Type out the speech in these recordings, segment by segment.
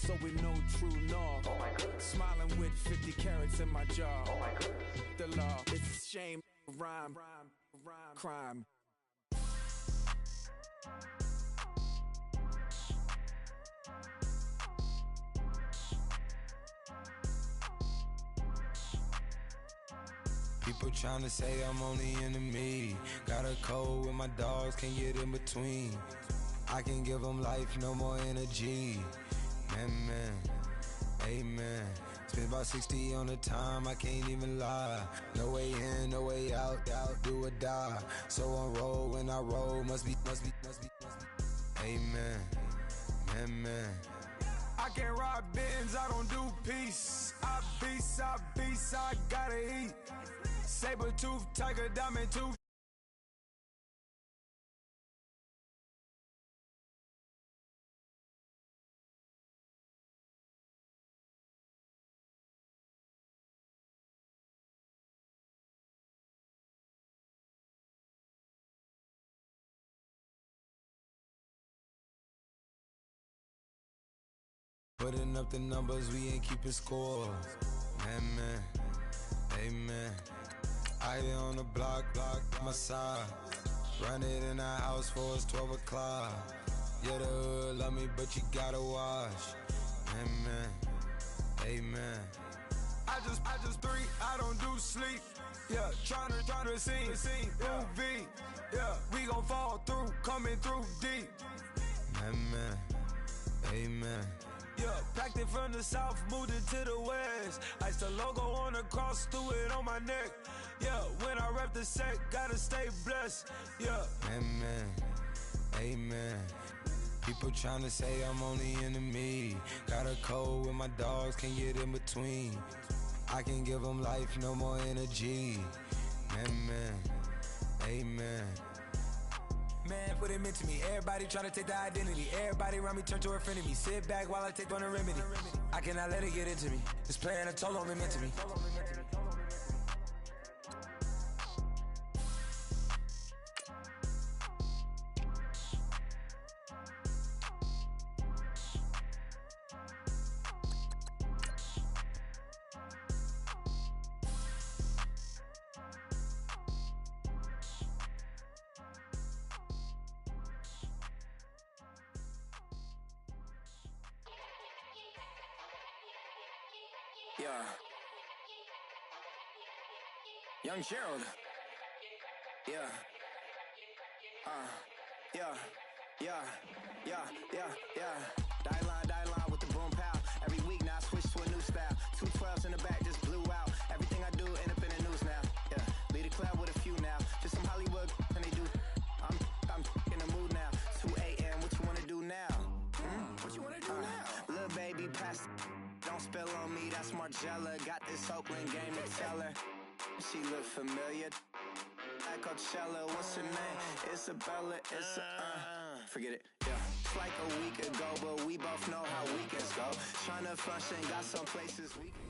so we know true north. Oh my goodness. Smiling with 50 carats in my jaw. Oh my goodness. The law, it's shame, rhyme, crime. People tryna say I'm only enemy. Got a code with my dogs, can't get in between. I can give them life, no more energy. Man, amen. Spent about 60 on the time, I can't even lie. No way in, no way out, do or die. So on roll, when I roll, must be. Amen, man. I can't ride Benz, I don't do peace. I beast, I gotta eat. Saber tooth, tiger, diamond tooth. Putting up the numbers, we ain't keeping score. Man, amen. I been on the block, my side. Run it in the house for us 12 o'clock. Yeah, the hood love me, but you gotta watch. Amen. I just three, I don't do sleep. Yeah, tryna see. UV. Yeah, we gon' fall through, coming through deep. Amen. Yeah, packed it from the south, moved it to the west. Iced the logo on the cross, threw it on my neck. Yeah, when I rep the set, gotta stay blessed. Yeah. Amen. People tryna say I'm only enemy. Got a code with my dogs, can't get in between. I can give them life, no more energy. Amen. Man, what it meant to me. Everybody tryna take the identity. Everybody around me turn to a friend of me. Sit back while I take on a remedy. I cannot let it get into me. This playing a toll on me, meant to me. Yeah. Young Gerald. Yeah. Die line with the boom pow. Every week now I switch to a new style. 212s in the back just blew out. Everything I do end up in the news now. Yeah. Lead a club with a few now. Just some Hollywood and they do. I'm in the mood now. 2 a.m. What you wanna do now? What you wanna do now? Little baby pass. Don't spill on me, that's Margella. Got this Oakland game to tell her. She look familiar. Like Coachella, what's her name? Isabella, forget it, yeah. It's like a week ago, but we both know how weekends go. Tryna function, got some places we can...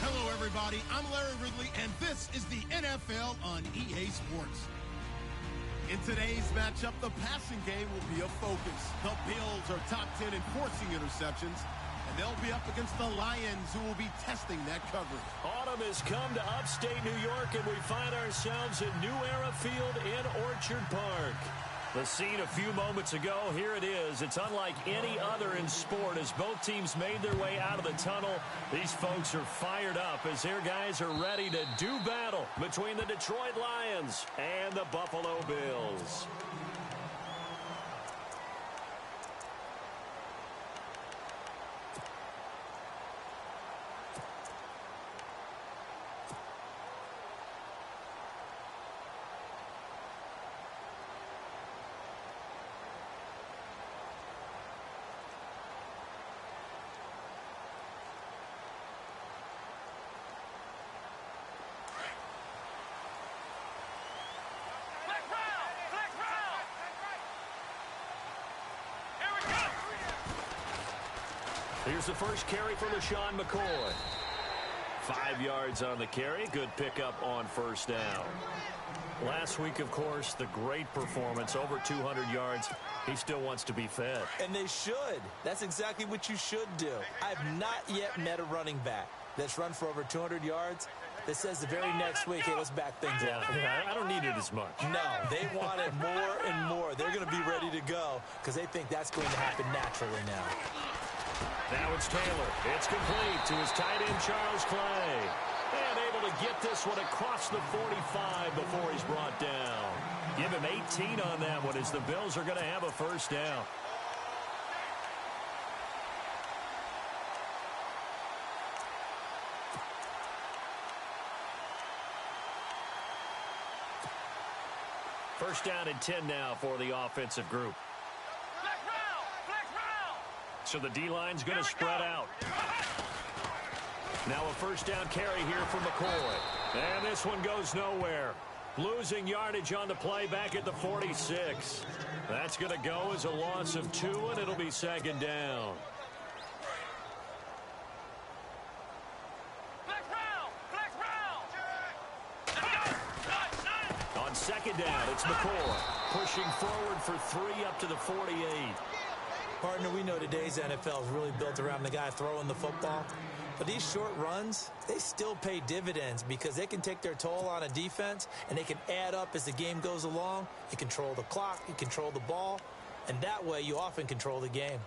Hello, everybody. I'm Larry Ridley, and this is the NFL on EA Sports. In today's matchup, the passing game will be a focus. The Bills are top 10 in forcing interceptions, and they'll be up against the Lions, who will be testing that coverage. Autumn has come to upstate New York, and we find ourselves at New Era Field in Orchard Park. The scene a few moments ago, here it is. It's unlike any other in sport as both teams made their way out of the tunnel. These folks are fired up as their guys are ready to do battle between the Detroit Lions and the Buffalo Bills. Here's the first carry for LaShawn McCoy. 5 yards on the carry. Good pickup on first down. Last week, of course, the great performance, over 200 yards. He still wants to be fed. And they should. That's exactly what you should do. I have not yet met a running back that's run for over 200 yards that says the very next week, hey, let's back things up. Yeah, I don't need it as much. No, they want it more and more. They're going to be ready to go because they think that's going to happen naturally now. Now it's Taylor. It's complete to his tight end, Charles Clay. And able to get this one across the 45 before he's brought down. Give him 18 on that one as the Bills are going to have a first down. First down and 10 now for the offensive group. So the D-line's going to spread out. Now a first down carry here from McCoy. And this one goes nowhere. Losing yardage on the play back at the 46. That's going to go as a loss of 2, and it'll be second down. On second down, it's McCoy pushing forward for 3 up to the 48. Partner, we know today's NFL is really built around the guy throwing the football. But these short runs, they still pay dividends because they can take their toll on a defense and they can add up as the game goes along. You control the clock, you control the ball, and that way you often control the game.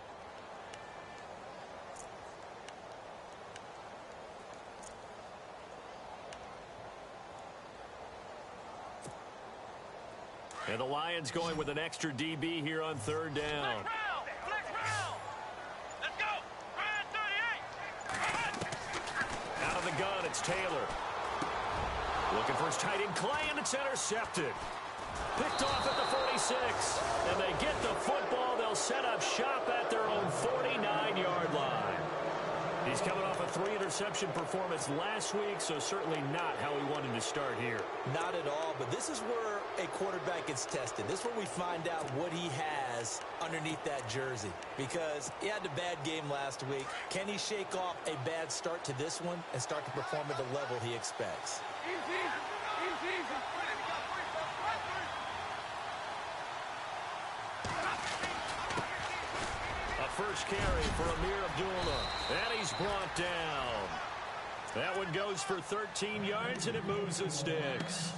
And the Lions going with an extra DB here on third down. Out of the gun, it's Taylor. Looking for his tight end, Clay, and it's intercepted. Picked off at the 46. And they get the football. They'll set up shop at their own 49-yard line. He's coming off a 3-interception performance last week, so certainly not how he wanted to start here. Not at all, but this is where a quarterback gets tested. This is where we find out what he has underneath that jersey. Because he had a bad game last week. Can he shake off a bad start to this one and start to perform at the level he expects? First carry for Amir Abdullah. And he's brought down. That one goes for 13 yards, and it moves the sticks.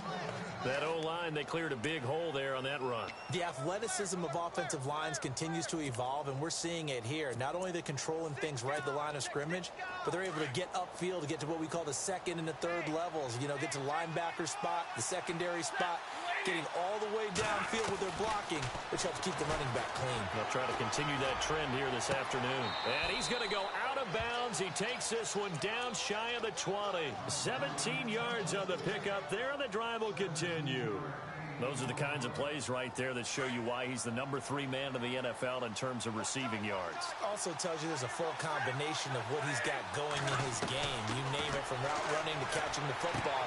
That O-line, they cleared a big hole there on that run. The athleticism of offensive lines continues to evolve, and we're seeing it here. Not only they're controlling things right at the line of scrimmage, but they're able to get upfield to get to what we call the second and the third levels. You know, get to the linebacker spot, the secondary spot, getting all the way downfield with their blocking, which helps keep the running back clean. They'll try to continue that trend here this afternoon. And he's going to go out of bounds. He takes this one down shy of the 20. 17 yards on the pickup there, and the drive will continue. Those are the kinds of plays right there that show you why he's the number 3 man in the NFL in terms of receiving yards. Also tells you there's a full combination of what he's got going in his game. You name it, from route running to catching the football.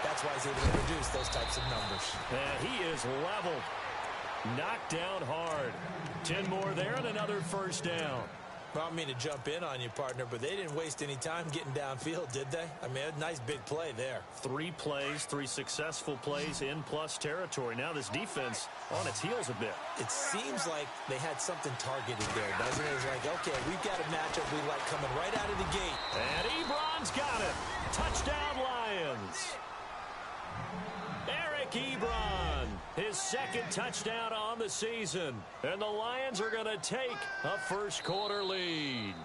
That's why he's able to produce those types of numbers. And he is leveled. Knocked down hard. 10 more there and another first down. Well, I don't mean to jump in on you, partner, but they didn't waste any time getting downfield, did they? I mean, a nice big play there. 3 plays, 3 successful plays in plus territory. Now this defense on its heels a bit. It seems like they had something targeted there, doesn't it? It's like, okay, we've got a matchup we like coming right out of the gate. And Ebron's got it. Touchdown, Lions. Eric Ebron, his second touchdown on the season. And the Lions are going to take a first quarter lead.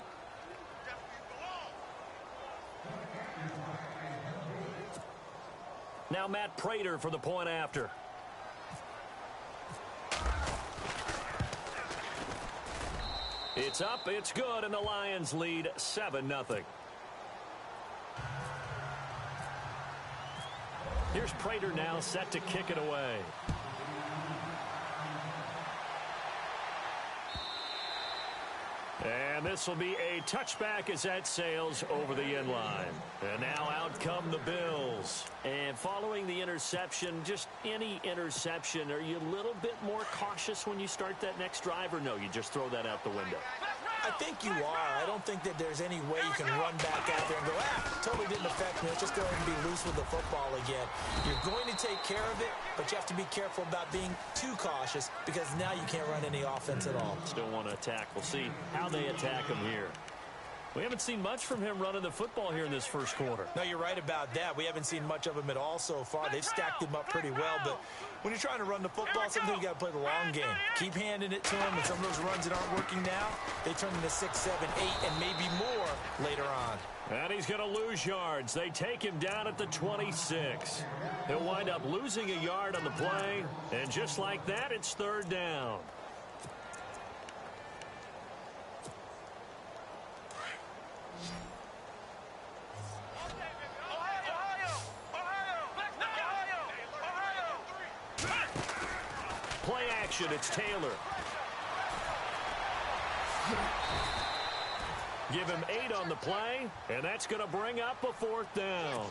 Now Matt Prater for the point after. It's up, it's good, and the Lions lead 7-0. Here's Prater now set to kick it away. And this will be a touchback as that sails over the end line. And now out come the Bills. And following the interception, just any interception, are you a little bit more cautious when you start that next drive, or no, you just throw that out the window? I think you are. I don't think that there's any way you can run back out there and go, totally didn't affect me. Let's just go ahead and be loose with the football again. You're going to take care of it, but you have to be careful about being too cautious because now you can't run any offense at all. Still want to attack. We'll see how they attack him here. We haven't seen much from him running the football here in this first quarter. No, you're right about that. We haven't seen much of him at all so far. They've stacked him up pretty well, but when you're trying to run the football, sometimes you got to play the long game. Keep handing it to him, and some of those runs that aren't working now, they turn into 6, 7, 8, and maybe more later on. And he's going to lose yards. They take him down at the 26. He'll wind up losing a yard on the play, and just like that, it's third down. Play action, it's Taylor. Give him 8 on the play, and that's going to bring up a fourth down.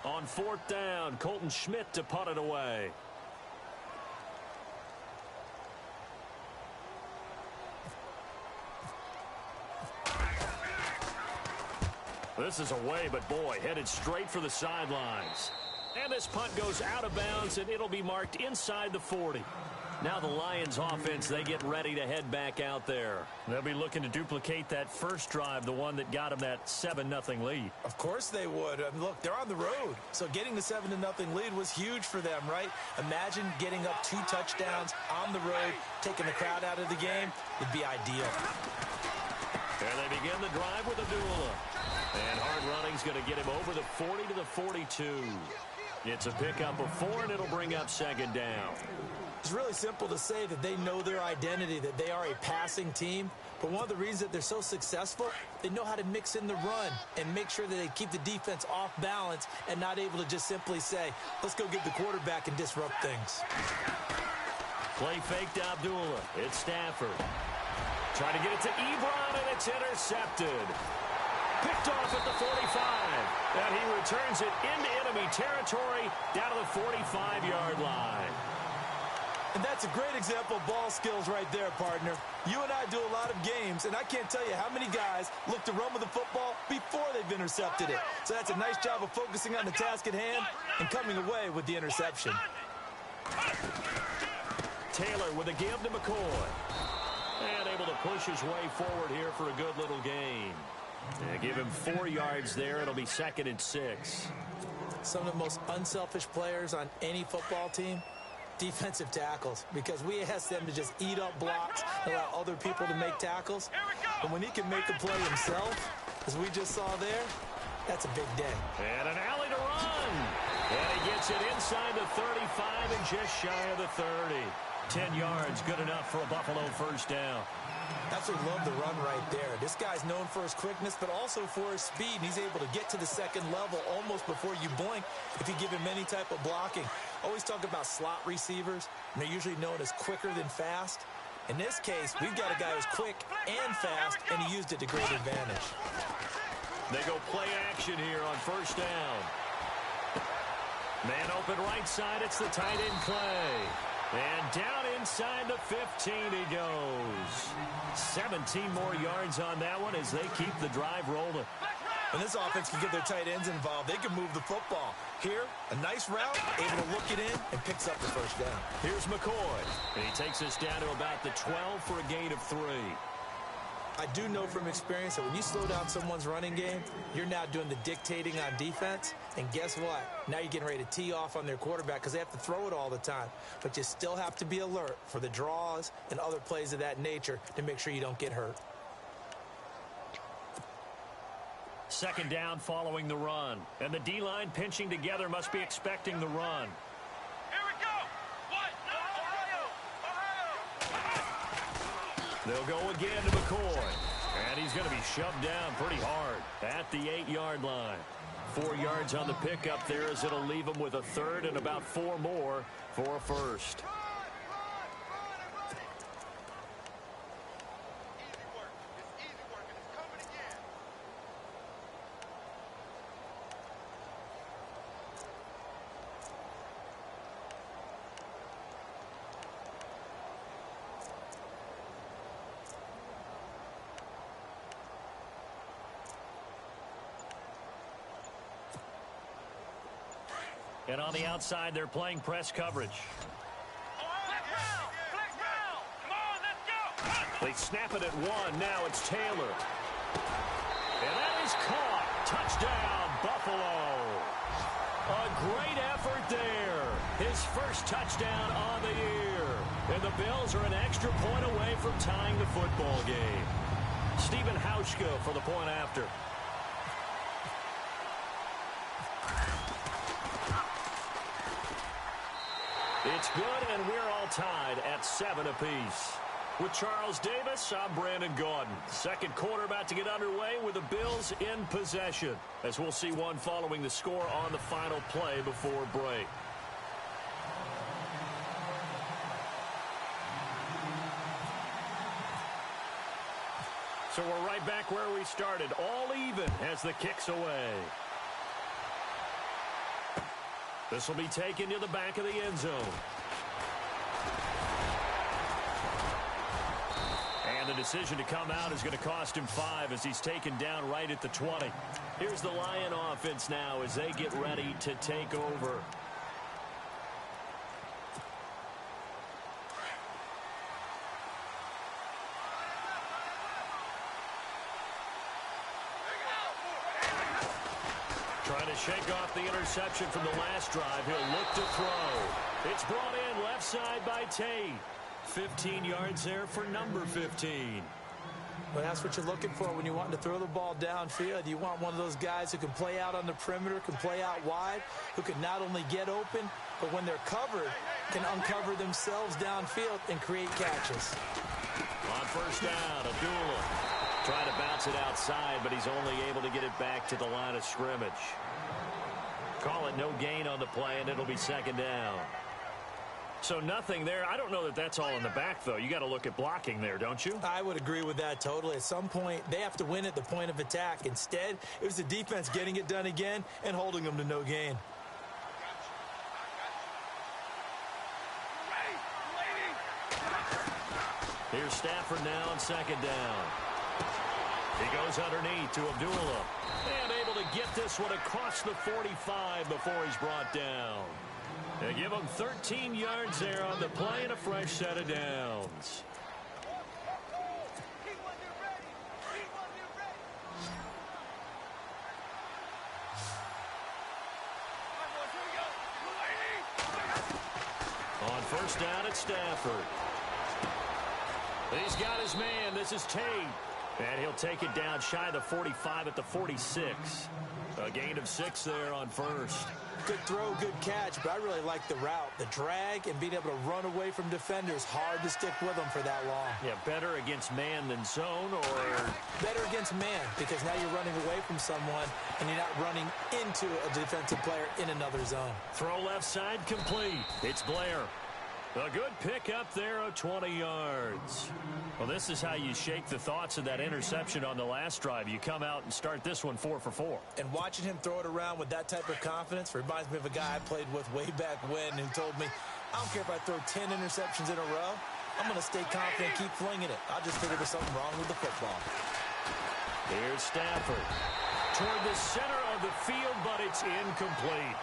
On fourth down, Colton Schmidt to punt it away. This is away, but boy, headed straight for the sidelines. And this punt goes out of bounds, and it'll be marked inside the 40. Now the Lions offense, they get ready to head back out there. They'll be looking to duplicate that first drive, the one that got them that 7-0 lead. Of course they would. I mean, look, they're on the road. So getting the 7-0 lead was huge for them, right? Imagine getting up 2 touchdowns on the road, taking the crowd out of the game. It'd be ideal. And they begin the drive with Abdullah. And hard running's going to get him over the 40 to the 42. It's a pickup of 4, and it'll bring up second down. It's really simple to say that they know their identity, that they are a passing team. But one of the reasons that they're so successful, they know how to mix in the run and make sure that they keep the defense off balance and not able to just simply say, let's go get the quarterback and disrupt things. Play fake to Abdullah. It's Stafford. Trying to get it to Ebron, and it's intercepted. Picked off at the 45. And he returns it into enemy territory down to the 45-yard line. And that's a great example of ball skills right there, partner. You and I do a lot of games, and I can't tell you how many guys look to run with the football before they've intercepted it. So that's a nice job of focusing on the task at hand and coming away with the interception. Taylor with a give to McCoy. And able to push his way forward here for a good little gain. And give him 4 yards there. It'll be 2nd and 6. Some of the most unselfish players on any football team, defensive tackles, because we ask them to just eat up blocks, allow other people to make tackles. And when he can make a play himself, as we just saw there, that's a big day. And an alley to run. And he gets it inside the 35 and just shy of the 30. 10 yards, good enough for a Buffalo first down. That's what we love the run right there. This guy's known for his quickness, but also for his speed. He's able to get to the second level almost before you blink if you give him any type of blocking. Always talk about slot receivers, and they're usually known as quicker than fast. In this case, we've got a guy who's quick and fast, and he used it to great advantage. They go play action here on first down. Man open right side, it's the tight end play. And down inside the 15 he goes. 17 more yards on that one as they keep the drive rolling. When this offense can get their tight ends involved, they can move the football. Here, a nice route, able to look it in, and picks up the first down. Here's McCoy. And he takes us down to about the 12 for a gain of 3. I do know from experience that when you slow down someone's running game, you're now doing the dictating on defense. And guess what? Now you're getting ready to tee off on their quarterback because they have to throw it all the time. But you still have to be alert for the draws and other plays of that nature to make sure you don't get hurt. Second down following the run. And the D-line pinching together must be expecting the run. They'll go again to McCoy. And he's going to be shoved down pretty hard at the 8-yard line. 4 yards on the pickup there as it'll leave him with a third and about 4 more for a first. And on the outside, they're playing press coverage. They snap it at one. Now it's Taylor. And that is caught. Touchdown, Buffalo. A great effort there. His first touchdown on the year. And the Bills are an extra point away from tying the football game. Stephen Hauschka for the point after. It's good, and we're all tied at 7 apiece. With Charles Davis, I'm Brandon Gaudin. Second quarter about to get underway with the Bills in possession, as we'll see one following the score on the final play before break. So we're right back where we started, all even as the kick's away. This will be taken to the back of the end zone. And the decision to come out is going to cost him 5 as he's taken down right at the 20. Here's the Lion offense now as they get ready to take over. Trying to shake off the interception from the last drive. He'll look to throw. It's brought in left side by Tate. 15 yards there for number 15. Well, that's what you're looking for when you want to throw the ball downfield. You want one of those guys who can play out on the perimeter, can play out wide, who can not only get open, but when they're covered, can uncover themselves downfield and create catches. On first down, Abdullah trying to bounce it outside, but he's only able to get it back to the line of scrimmage. Call it no gain on the play, and it'll be second down. So nothing there. I don't know that that's all in the back, though. You got to look at blocking there, don't you? I would agree with that totally. At some point, they have to win at the point of attack. Instead, it was the defense getting it done again and holding them to no gain. Here's Stafford now on second down. He goes underneath to Abdullah. And able to get this one across the 45 before he's brought down. They give him 13 yards there on the play and a fresh set of downs. On first down, it's Stafford. He's got his man. This is Tate. And he'll take it down shy of the 45 at the 46. A gain of 6 there on first. Good throw, good catch, but I really like the route. The drag and being able to run away from defenders. Hard to stick with them for that long. Yeah, better against man than zone, or? Better against man, because now you're running away from someone and you're not running into a defensive player in another zone. Throw left side complete. It's Blair. A good pickup there of 20 yards. Well, this is how you shake the thoughts of that interception on the last drive. You come out and start this one 4 for 4. And watching him throw it around with that type of confidence reminds me of a guy I played with way back when who told me, I don't care if I throw 10 interceptions in a row. I'm going to stay confident, keep flinging it. I just figured there's something wrong with the football. Here's Stafford. Toward the center of the field, but it's incomplete.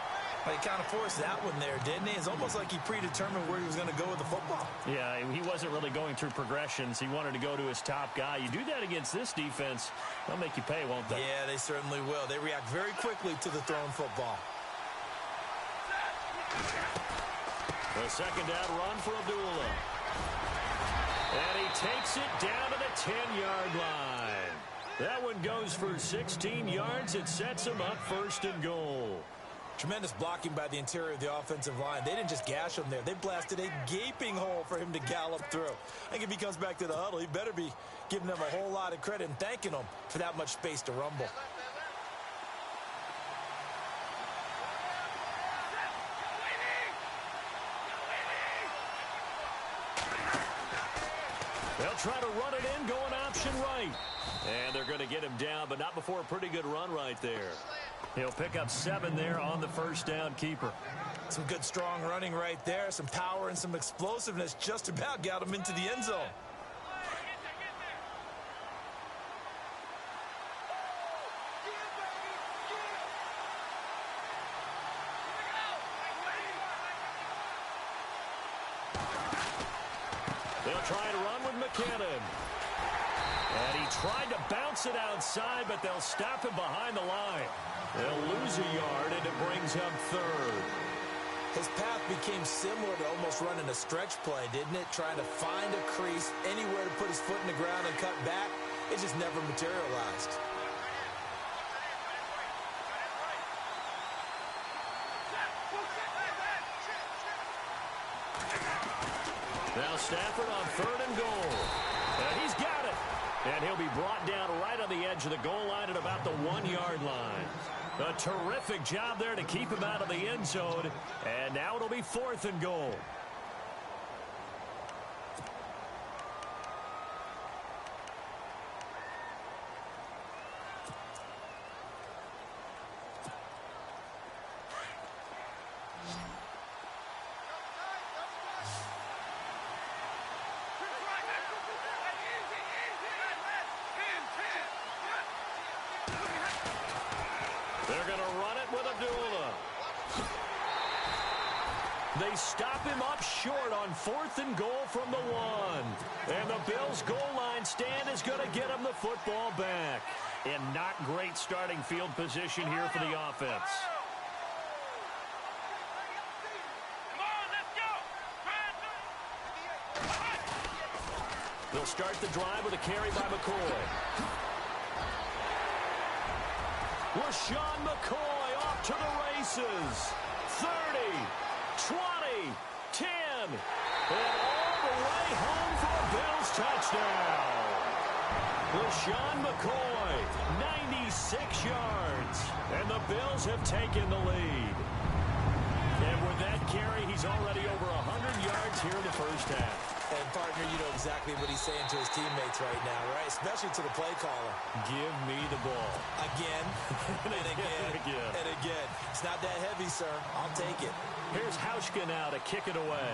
But he kind of forced that one there, didn't he? It's almost like he predetermined where he was going to go with the football. Yeah, he wasn't really going through progressions. He wanted to go to his top guy. You do that against this defense, they'll make you pay, won't they? Yeah, they certainly will. They react very quickly to the thrown football. The second down run for Abdullah. And he takes it down to the 10-yard line. That one goes for 16 yards. It sets him up first and goal. Tremendous blocking by the interior of the offensive line. They didn't just gash him there. They blasted a gaping hole for him to gallop through. I think if he comes back to the huddle, he better be giving them a whole lot of credit and thanking them for that much space to rumble. They'll try to run it in, going option right. And they're going to get him down, but not before a pretty good run right there. He'll pick up 7 there on the first down keeper. Some good strong running right there. Some power and some explosiveness just about got him into the end zone. They'll try and run with McKinnon. And he tried to bounce it outside, but they'll stop him behind the line. They'll lose a yard, and it brings up third. His path became similar to almost running a stretch play, didn't it? Trying to find a crease, anywhere to put his foot in the ground and cut back. It just never materialized. Now Stafford on 3rd and goal. And he's got it. And he'll be brought down right on the edge of the goal line at about the 1-yard line. A terrific job there to keep him out of the end zone. And now it'll be 4th and goal. They're going to run it with Abdullah. They stop him up short on 4th and goal from the 1. And the Bills' goal line stand is going to get him the football back. And not great starting field position here for the offense. They'll start the drive with a carry by McCoy. LaShawn McCoy off to the races. 30, 20, 10, and all the way home for a Bills touchdown. LaShawn McCoy, 96 yards, and the Bills have taken the lead. And with that carry, he's already over 100 yards here in the first half. And, partner, you know exactly what he's saying to his teammates right now, right? Especially to the play caller. Give me the ball. Again, and again, and again. It's not that heavy, sir. I'll take it. Here's Hauschka now to kick it away.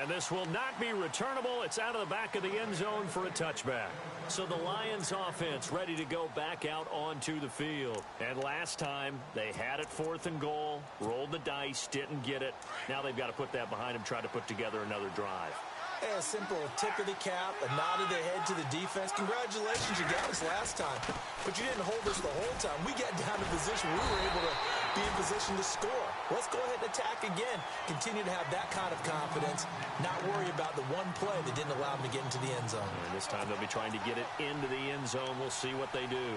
And this will not be returnable. It's out of the back of the end zone for a touchback. So the Lions offense ready to go back out onto the field. And last time they had it 4th and goal, rolled the dice, didn't get it. Now they've got to put that behind them, try to put together another drive. Hey, a simple tip of the cap, a nod of the head to the defense. Congratulations, you got us last time. But you didn't hold us the whole time. We got down to position. We were able to be in position to score. Let's go ahead and attack again. Continue to have that kind of confidence. Not worry about the one play that didn't allow them to get into the end zone. And this time they'll be trying to get it into the end zone. We'll see what they do.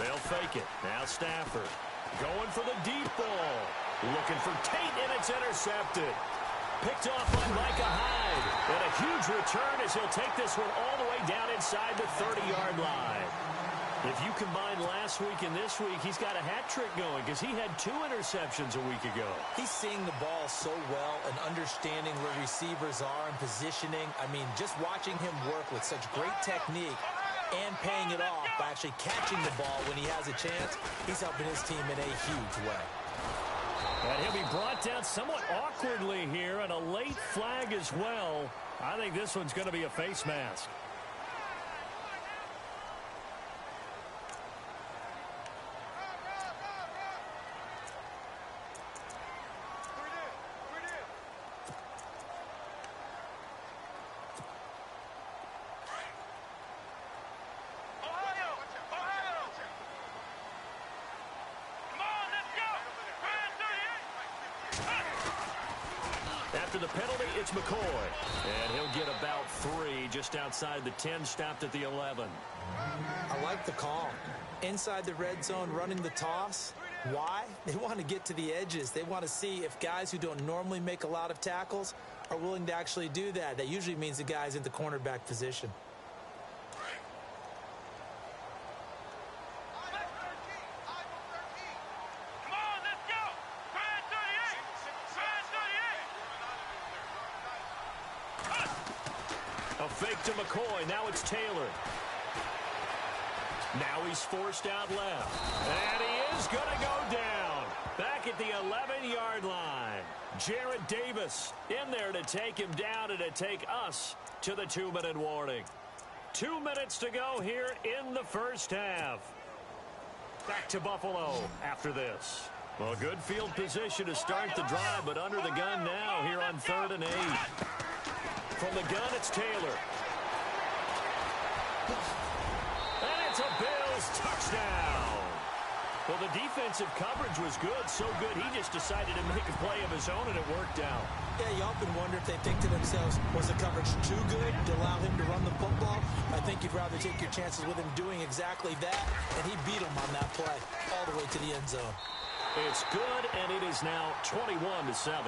They'll fake it. Now Stafford going for the deep ball. Looking for Tate, and it's intercepted. Picked off by Micah Hyde. And a huge return as he'll take this one all the way down inside the 30-yard line. If you combine last week and this week, he's got a hat trick going because he had 2 interceptions a week ago. He's seeing the ball so well and understanding where receivers are and positioning. I mean, just watching him work with such great technique and paying it off by actually catching the ball when he has a chance, he's helping his team in a huge way. And he'll be brought down somewhat awkwardly here, and a late flag as well. I think this one's going to be a face mask. After the penalty, it's McCoy. And he'll get about 3 just outside the 10, stopped at the 11. I like the call. Inside the red zone, running the toss. Why? They want to get to the edges. They want to see if guys who don't normally make a lot of tackles are willing to actually do that. That usually means the guy's in the cornerback position. A fake to McCoy. Now it's Taylor. Now he's forced out left. And he is going to go down. Back at the 11-yard line. Jarrett Davis in there to take him down and to take us to the 2-minute warning. 2 minutes to go here in the first half. Back to Buffalo after this. Well, good field position to start the drive, but under the gun now here on 3rd and 8. From the gun, it's Taylor. And it's a Bills touchdown. Well, the defensive coverage was good, so good he just decided to make a play of his own, and it worked out. Yeah, you often wonder if they think to themselves, was the coverage too good to allow him to run the football? I think you'd rather take your chances with him doing exactly that, and he beat him on that play all the way to the end zone. It's good, and it is now 21-7.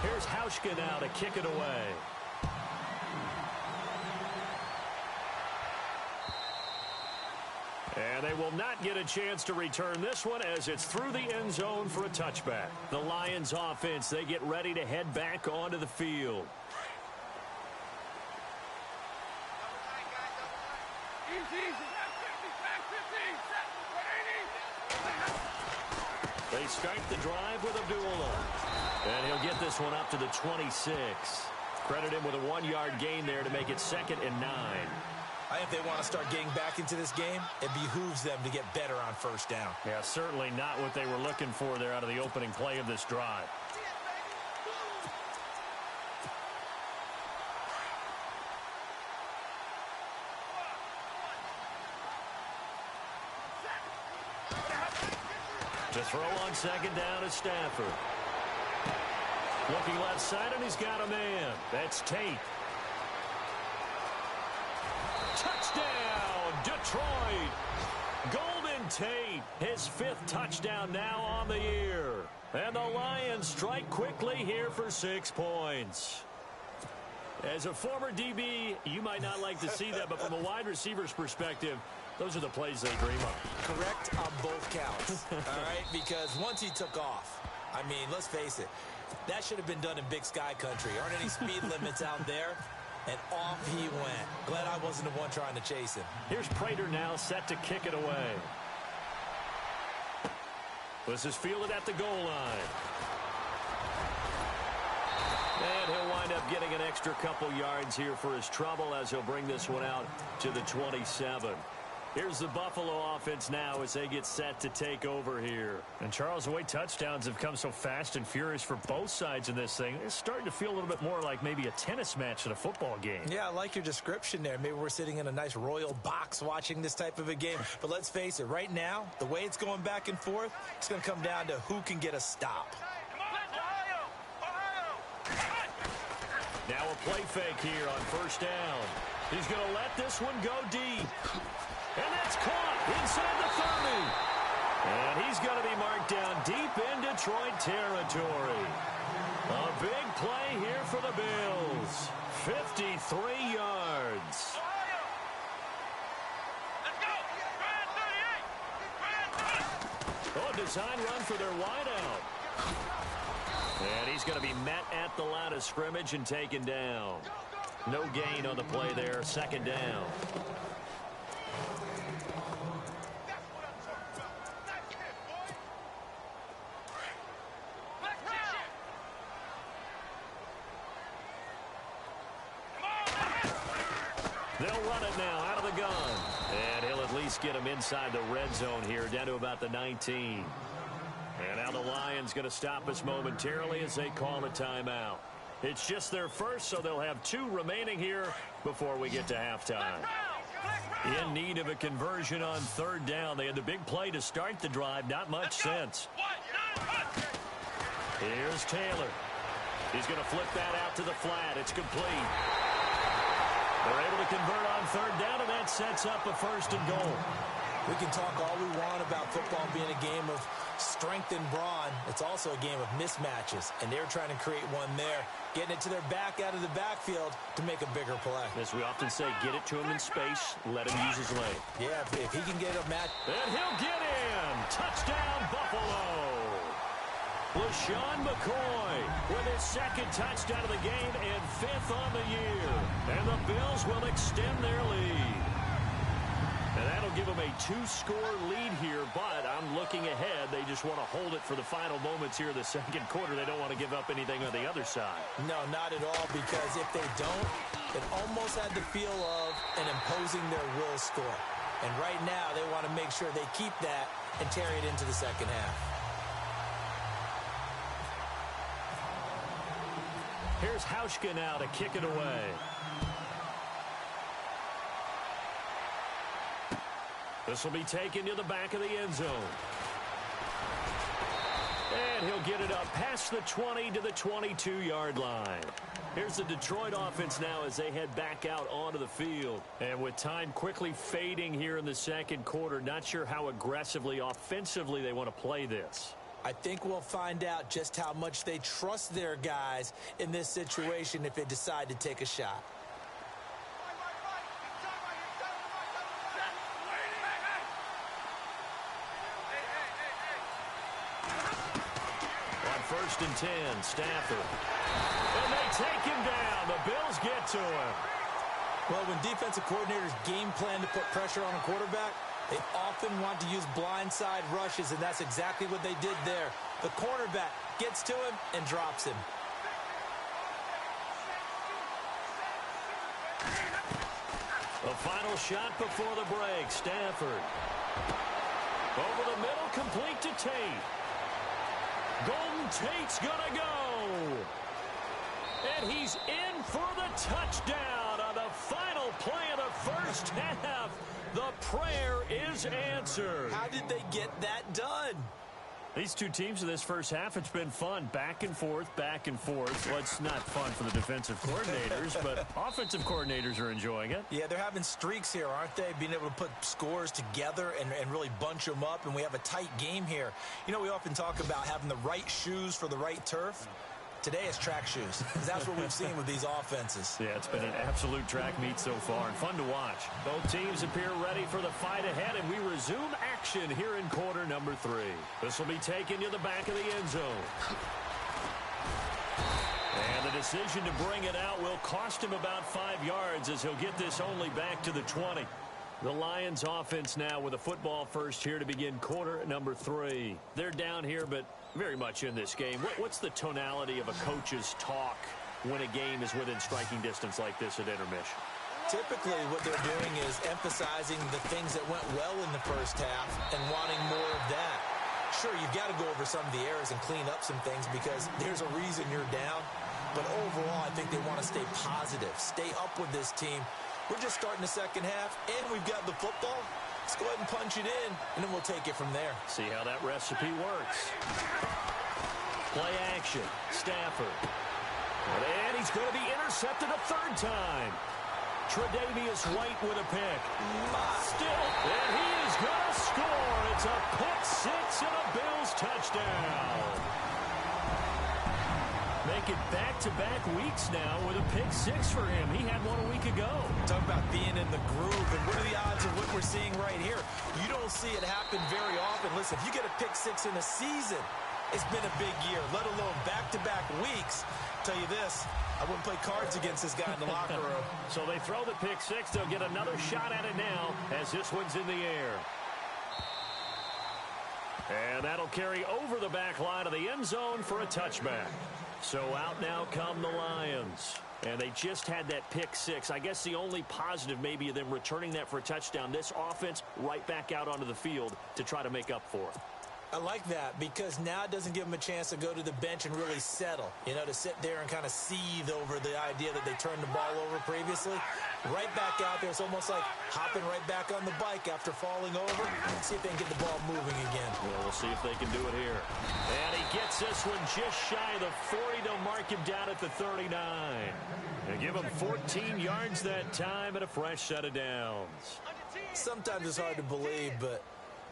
Here's Hauschka now to kick it away. And they will not get a chance to return this one as it's through the end zone for a touchback. The Lions offense, they get ready to head back onto the field. They start the drive with Abdullah. And he'll get this one up to the 26. Credit him with a 1-yard gain there to make it 2nd and 9. I think if they want to start getting back into this game, it behooves them to get better on first down. Yeah, certainly not what they were looking for there out of the opening play of this drive. To throw on 2nd down is Stafford. Looking left side, and he's got a man. That's Tate. Touchdown, Detroit. Golden Tate, his 5th touchdown now on the year. And the Lions strike quickly here for 6 points. As a former DB, you might not like to see that, but from a wide receiver's perspective, those are the plays they dream of. Correct on both counts, all right? Because once he took off, I mean, let's face it, that should have been done in Big Sky Country. Aren't any speed limits out there? And off he went. Glad I wasn't the one trying to chase him. Here's Prater now set to kick it away. This is fielded at the goal line. And he'll wind up getting an extra couple yards here for his trouble as he'll bring this one out to the 27. Here's the Buffalo offense now as they get set to take over here. And Charles, the way touchdowns have come so fast and furious for both sides in this thing, it's starting to feel a little bit more like maybe a tennis match than a football game. Yeah, I like your description there. Maybe we're sitting in a nice royal box watching this type of a game. But let's face it, right now, the way it's going back and forth, it's going to come down to who can get a stop. Now a play fake here on 1st down. He's going to let this one go deep. And that's caught inside the 30. And he's going to be marked down deep in Detroit territory. A big play here for the Bills. 53 yards. Oh, design run for their wideout. And he's going to be met at the line of scrimmage and taken down. No gain on the play there. 2nd down. They'll run it now out of the gun. And he'll at least get him inside the red zone here, down to about the 19. And now the Lions going to stop us momentarily as they call a timeout. It's just their first, so they'll have 2 remaining here before we get to halftime. In need of a conversion on 3rd down. They had the big play to start the drive. Not much sense. Here's Taylor. He's going to flip that out to the flat. It's complete. They're able to convert on 3rd down, and that sets up a 1st and goal. We can talk all we want about football being a game of strength and brawn. It's also a game of mismatches, and they're trying to create one there, getting it to their back out of the backfield to make a bigger play. As we often say, get it to him in space, let him use his leg. Yeah, if he can get a match. And he'll get in. Touchdown, Buffalo. LaShawn McCoy with his 2nd touchdown of the game and 5th on the year. And the Bills will extend their lead. And that'll give them a 2-score lead here, but I'm looking ahead. They just want to hold it for the final moments here in the second quarter. They don't want to give up anything on the other side. No, not at all, because if they don't, it almost had the feel of an imposing their will score. And right now, they want to make sure they keep that and carry it into the second half. Here's Hauschka now to kick it away. This will be taken to the back of the end zone. And he'll get it up past the 20 to the 22-yard line. Here's the Detroit offense now as they head back out onto the field. And with time quickly fading here in the second quarter, not sure how aggressively, offensively they want to play this. I think we'll find out just how much they trust their guys in this situation if they decide to take a shot. First and 10, Stafford. And they take him down. The Bills get to him. Well, when defensive coordinators game plan to put pressure on a quarterback, they often want to use blindside rushes, and that's exactly what they did there. The cornerback gets to him and drops him. The final shot before the break, Stafford. Over the middle, complete to Tate. Golden Tate's gonna go. And he's in for the touchdown on the final play of the first half. The prayer is answered. How did they get that done? These two teams in this first half, it's been fun. Back and forth, back and forth. Well, it's not fun for the defensive coordinators, but offensive coordinators are enjoying it. Yeah, they're having streaks here, aren't they? Being able to put scores together and really bunch them up, and we have a tight game here. You know, we often talk about having the right shoes for the right turf. Today it's track shoes. That's what we've seen with these offenses. Yeah, it's been an absolute track meet so far and fun to watch. Both teams appear ready for the fight ahead, and we resume action here in quarter number 3. This will be taken to the back of the end zone. And the decision to bring it out will cost him about 5 yards as he'll get this only back to the 20. The Lions offense now with a football first here to begin quarter number 3. They're down here, but very much in this game. What's the tonality of a coach's talk when a game is within striking distance like this at intermission? Typically, what they're doing is emphasizing the things that went well in the first half and wanting more of that. Sure, you've got to go over some of the errors and clean up some things because there's a reason you're down. But overall, I think they want to stay positive, stay up with this team. We're just starting the second half, and we've got the football. Let's go ahead and punch it in, and then we'll take it from there. See how that recipe works. Play action. Stafford. And he's going to be intercepted a third time. Tre'Davious White with a pick. Still, and he is going to score. It's a pick six and a Bills touchdown. Make it back-to-back weeks now with a pick six for him. He had one a week ago. Talk about being in the groove, and what are the odds of what we're seeing right here? You don't see it happen very often. Listen, if you get a pick six in a season, it's been a big year, let alone back-to-back weeks. I'll tell you this, I wouldn't play cards against this guy in the locker room. So they throw the pick six. They'll get another shot at it now as this one's in the air. And that'll carry over the back line of the end zone for a touchback. So out now come the Lions. And they just had that pick six. I guess the only positive maybe of them returning that for a touchdown. This offense right back out onto the field to try to make up for it. I like that because now it doesn't give them a chance to go to the bench and really settle. You know, to sit there and kind of seethe over the idea that they turned the ball over previously. Right back out there. It's almost like hopping right back on the bike after falling over. See if they can get the ball moving again. Well, we'll see if they can do it here. And he gets this one just shy of the 40 to mark him down at the 39. They give him 14 yards that time and a fresh set of downs. Sometimes it's hard to believe, but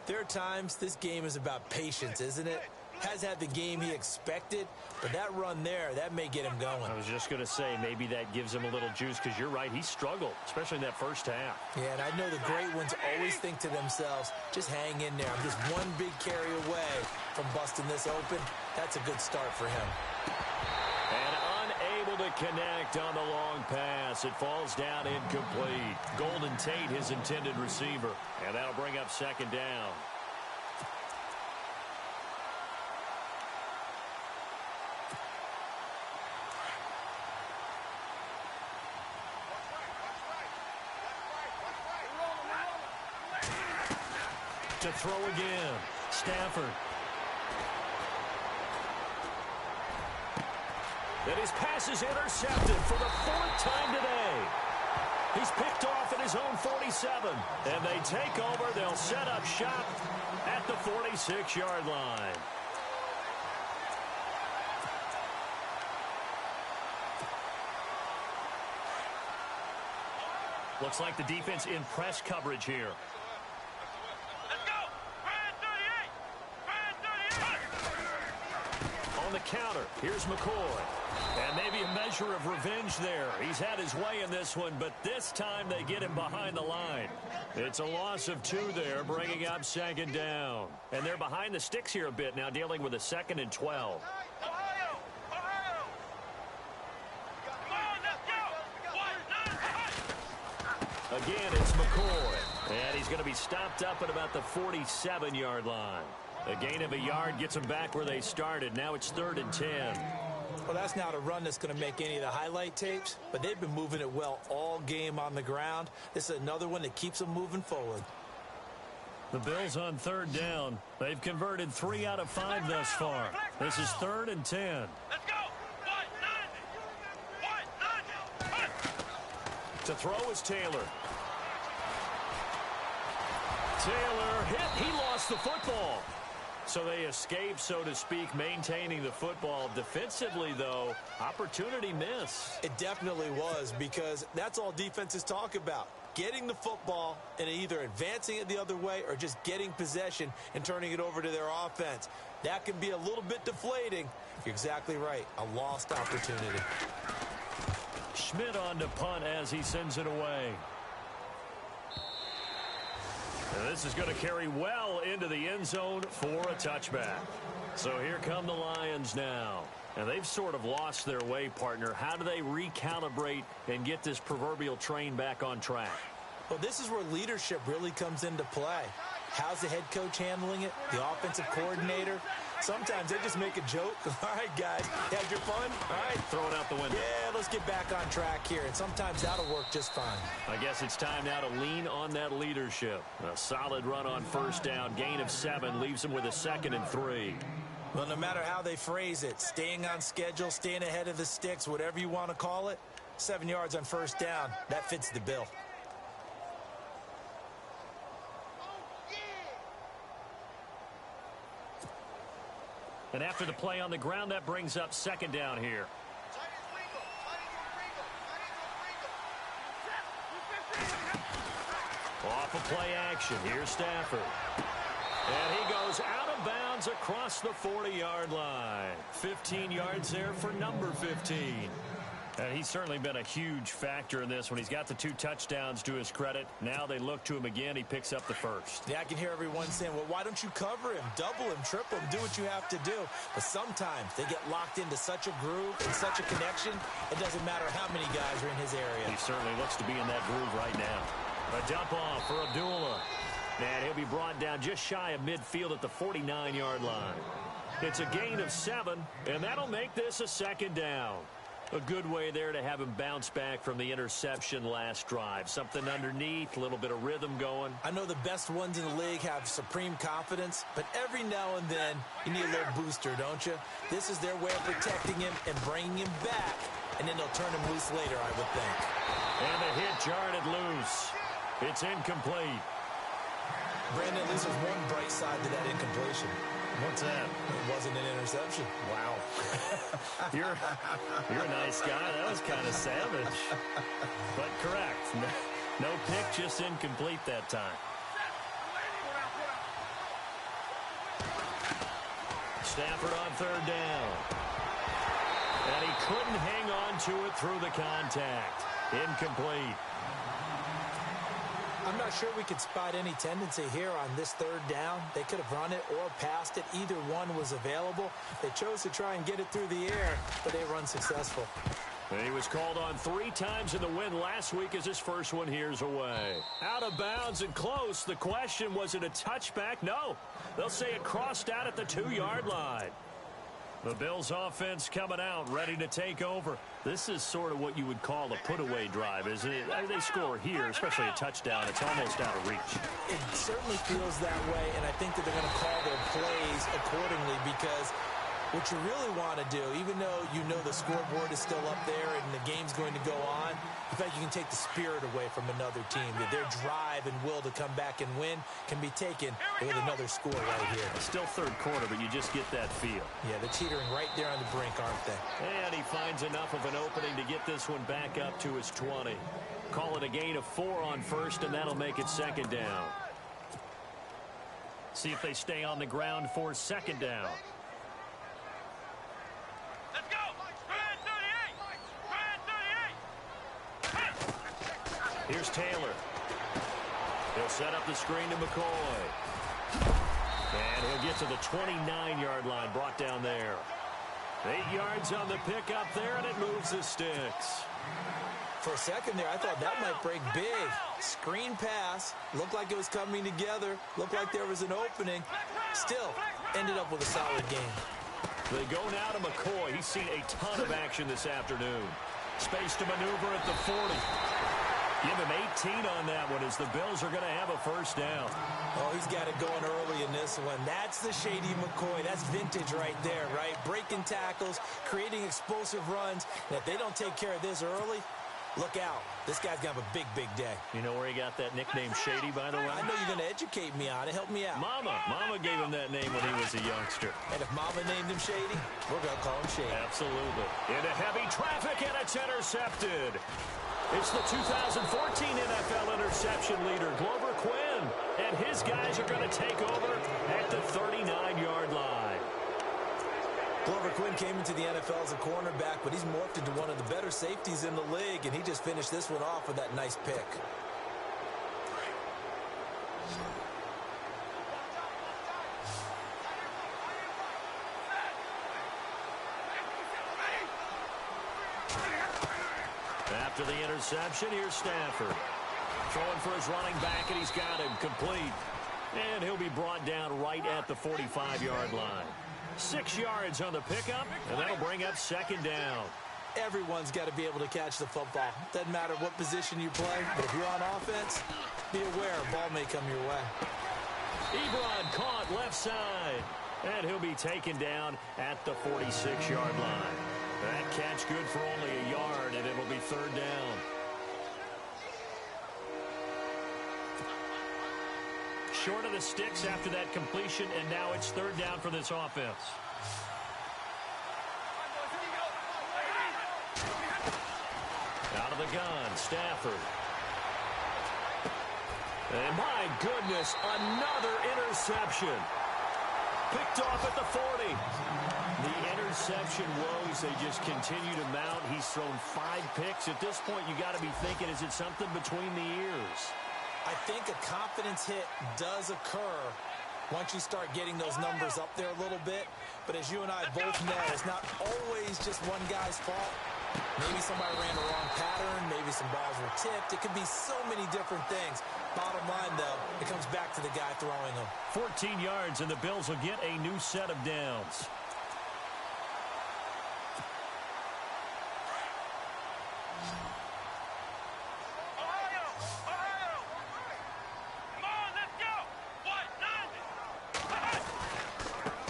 there are times this game is about patience, isn't it? Has had the game he expected, but that run there, that may get him going. I was just going to say, maybe that gives him a little juice, because you're right, he struggled, especially in that first half. Yeah, and I know the great ones always think to themselves, just hang in there. I'm just one big carry away from busting this open. That's a good start for him. And unable able to connect on the long pass. It falls down incomplete. Golden Tate, his intended receiver. And that'll bring up second down. To throw again. Stafford. And his pass is intercepted for the 4th time today. He's picked off at his own 47. And they take over. They'll set up shop at the 46-yard line. Looks like the defense in press coverage here. On the counter, here's McCoy. And maybe a measure of revenge there. He's had his way in this one, but this time they get him behind the line. It's a loss of 2 there, bringing up second down. And they're behind the sticks here a bit now, dealing with a 2nd and 12. Again, it's McCoy. And he's going to be stopped up at about the 47-yard line. A gain of a yard gets them back where they started. Now it's 3rd and 10. Well, that's not a run that's going to make any of the highlight tapes, but they've been moving it well all game on the ground. This is another one that keeps them moving forward. The Bills on 3rd down. They've converted 3 out of 5 thus far. This is 3rd and 10. Let's go. To throw is Taylor. Taylor hit. He lost the football. So they escape, so to speak, maintaining the football. Defensively, though, opportunity miss. It definitely was, because that's all defenses talk about. Getting the football and either advancing it the other way or just getting possession and turning it over to their offense. That can be a little bit deflating. You're exactly right. A lost opportunity. Schmidt on to punt as he sends it away. And this is going to carry well into the end zone for a touchback. So here come the Lions now. And they've sort of lost their way, partner. How do they recalibrate and get this proverbial train back on track? Well, this is where leadership really comes into play. How's the head coach handling it? The offensive coordinator? Sometimes they just make a joke. All right, guys, had your fun? All right. Throw it out the window. Yeah, let's get back on track here. And sometimes that'll work just fine. I guess it's time now to lean on that leadership. A solid run on 1st down. Gain of 7 leaves them with a 2nd and 3. Well, no matter how they phrase it, staying on schedule, staying ahead of the sticks, whatever you want to call it, 7 yards on 1st down, that fits the bill. And after the play on the ground, that brings up 2nd down here. Off of play action. Here's Stafford. And he goes out of bounds across the 40-yard line. 15 yards there for number 15. And he's certainly been a huge factor in this one. He's got the 2 touchdowns to his credit. Now they look to him again. He picks up the 1st. Yeah, I can hear everyone saying, well, why don't you cover him, double him, triple him, do what you have to do. But sometimes they get locked into such a groove and such a connection, it doesn't matter how many guys are in his area. He certainly looks to be in that groove right now. A dump off for Abdullah. And he'll be brought down just shy of midfield at the 49-yard line. It's a gain of 7, and that'll make this a 2nd down. A good way there to have him bounce back from the interception last drive. Something underneath, a little bit of rhythm going. I know the best ones in the league have supreme confidence, but every now and then you need a little booster, don't you? This is their way of protecting him and bringing him back, and then they'll turn him loose later, I would think. And the hit jarred it loose. It's incomplete. Brandon, at least there's one bright side to that incompletion. What's that? It wasn't an interception. Wow. You're a nice guy. That was kind of savage. But correct. No pick, just incomplete that time. Stafford on 3rd down. And he couldn't hang on to it through the contact. Incomplete. I'm not sure we could spot any tendency here on this 3rd down. They could have run it or passed it. Either one was available. They chose to try and get it through the air, but they were unsuccessful. And he was called on 3 times in the win last week as his first one here's away. Out of bounds and close. The question, was it a touchback? No. They'll say it crossed out at the 2-yard line. The Bills offense coming out, ready to take over. This is sort of what you would call a put-away drive, isn't it? I mean, they score here, especially a touchdown. It's almost out of reach. It certainly feels that way, and I think that they're going to call their plays accordingly because what you really want to do, even though you know the scoreboard is still up there and the game's going to go on, you feel like you can take the spirit away from another team. That their drive and will to come back and win can be taken with another score right here. Still third quarter, but you just get that feel. Yeah, they're teetering right there on the brink, aren't they? And he finds enough of an opening to get this one back up to his 20. Call it a gain of 4 on first, and that'll make it second down. See if they stay on the ground for second down. Here's Taylor. He'll set up the screen to McCoy. And he'll get to the 29-yard line, brought down there. 8 yards on the pickup there, and it moves the sticks. For a second there, I thought that might break big. Screen pass. Looked like it was coming together. Looked like there was an opening. Still, ended up with a solid game. They go now to McCoy. He's seen a ton of action this afternoon. Space to maneuver at the 40. Give him 18 on that one as the Bills are going to have a first down. Oh, he's got it going early in this one. That's the Shady McCoy. That's vintage right there, right? Breaking tackles, creating explosive runs. And if they don't take care of this early, look out. This guy's going to have a big, big day. You know where he got that nickname Shady, by the way? I know you're going to educate me on it. Help me out. Mama gave him that name when he was a youngster. And if Mama named him Shady, we're going to call him Shady. Absolutely. Into heavy traffic, and it's intercepted. It's the 2014 NFL interception leader, Glover Quinn. And his guys are going to take over at the 39-yard line. Glover Quinn came into the NFL as a cornerback, but he's morphed into one of the better safeties in the league, and he just finished this one off with that nice pick. After the interception, here's Stafford. Throwing for his running back, and he's got him complete. And he'll be brought down right at the 45-yard line. 6 yards on the pickup, and that'll bring up second down. Everyone's got to be able to catch the football. Doesn't matter what position you play, but if you're on offense, be aware a ball may come your way. Ebron caught left side, and he'll be taken down at the 46-yard line. That catch good for only a yard, and it'll be third down. Short of the sticks after that completion, and now it's third down for this offense. Out of the gun, Stafford. And my goodness, another interception. Picked off at the 40. The interception woes, they just continue to mount. He's thrown 5 picks. At this point, you got to be thinking, is it something between the ears? I think a confidence hit does occur once you start getting those numbers up there a little bit. But as you and I both know, it's not always just one guy's fault. Maybe somebody ran the wrong pattern. Maybe some balls were tipped. It could be so many different things. Bottom line, though, it comes back to the guy throwing them. 14 yards, and the Bills will get a new set of downs.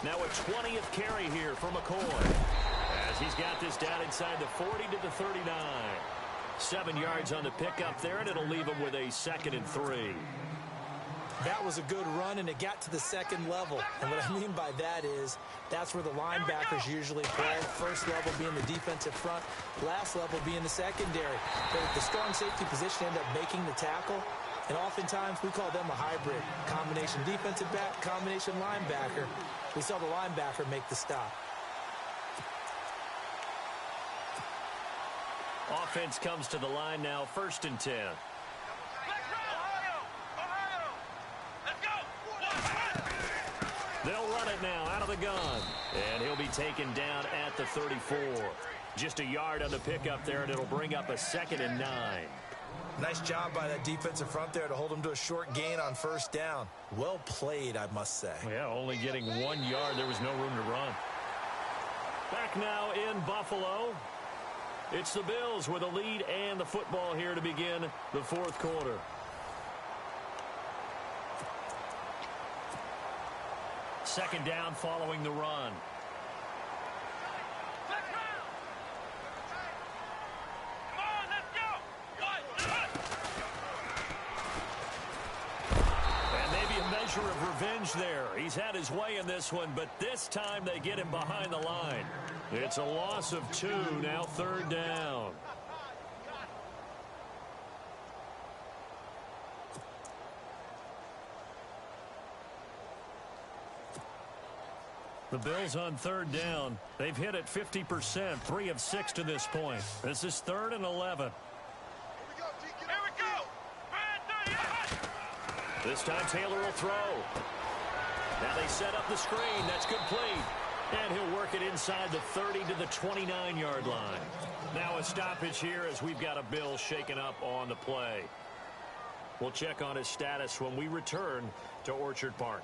Now a 20th carry here for McCoy, as he's got this down inside the 40 to the 39. 7 yards on the pickup there, and it'll leave him with a 2nd and 3. That was a good run, and it got to the second level. And what I mean by that is that's where the linebackers usually play. First level being the defensive front, last level being the secondary. But the strong safety position ended up making the tackle. And oftentimes we call them a hybrid. Combination defensive back, combination linebacker. We saw the linebacker make the stop. Offense comes to the line now, 1st and 10. They'll run it now out of the gun. And he'll be taken down at the 34. Just a yard on the pickup there, and it'll bring up a 2nd and 9. Nice job by that defensive front there to hold him to a short gain on first down. Well played, I must say. Yeah, only getting 1 yard. There was no room to run. Back now in Buffalo. It's the Bills with a lead and the football here to begin the fourth quarter. Second down following the run. And maybe a measure of revenge there. He's had his way in this one, but this time they get him behind the line. It's a loss of 2, now 3rd down. The Bills on 3rd down. They've hit it 50%, 3 of 6 to this point. This is 3rd and 11. This time Taylor will throw. Now they set up the screen. That's complete. And he'll work it inside the 30 to the 29-yard line. Now a stoppage here as we've got a Bill shaken up on the play. We'll check on his status when we return to Orchard Park.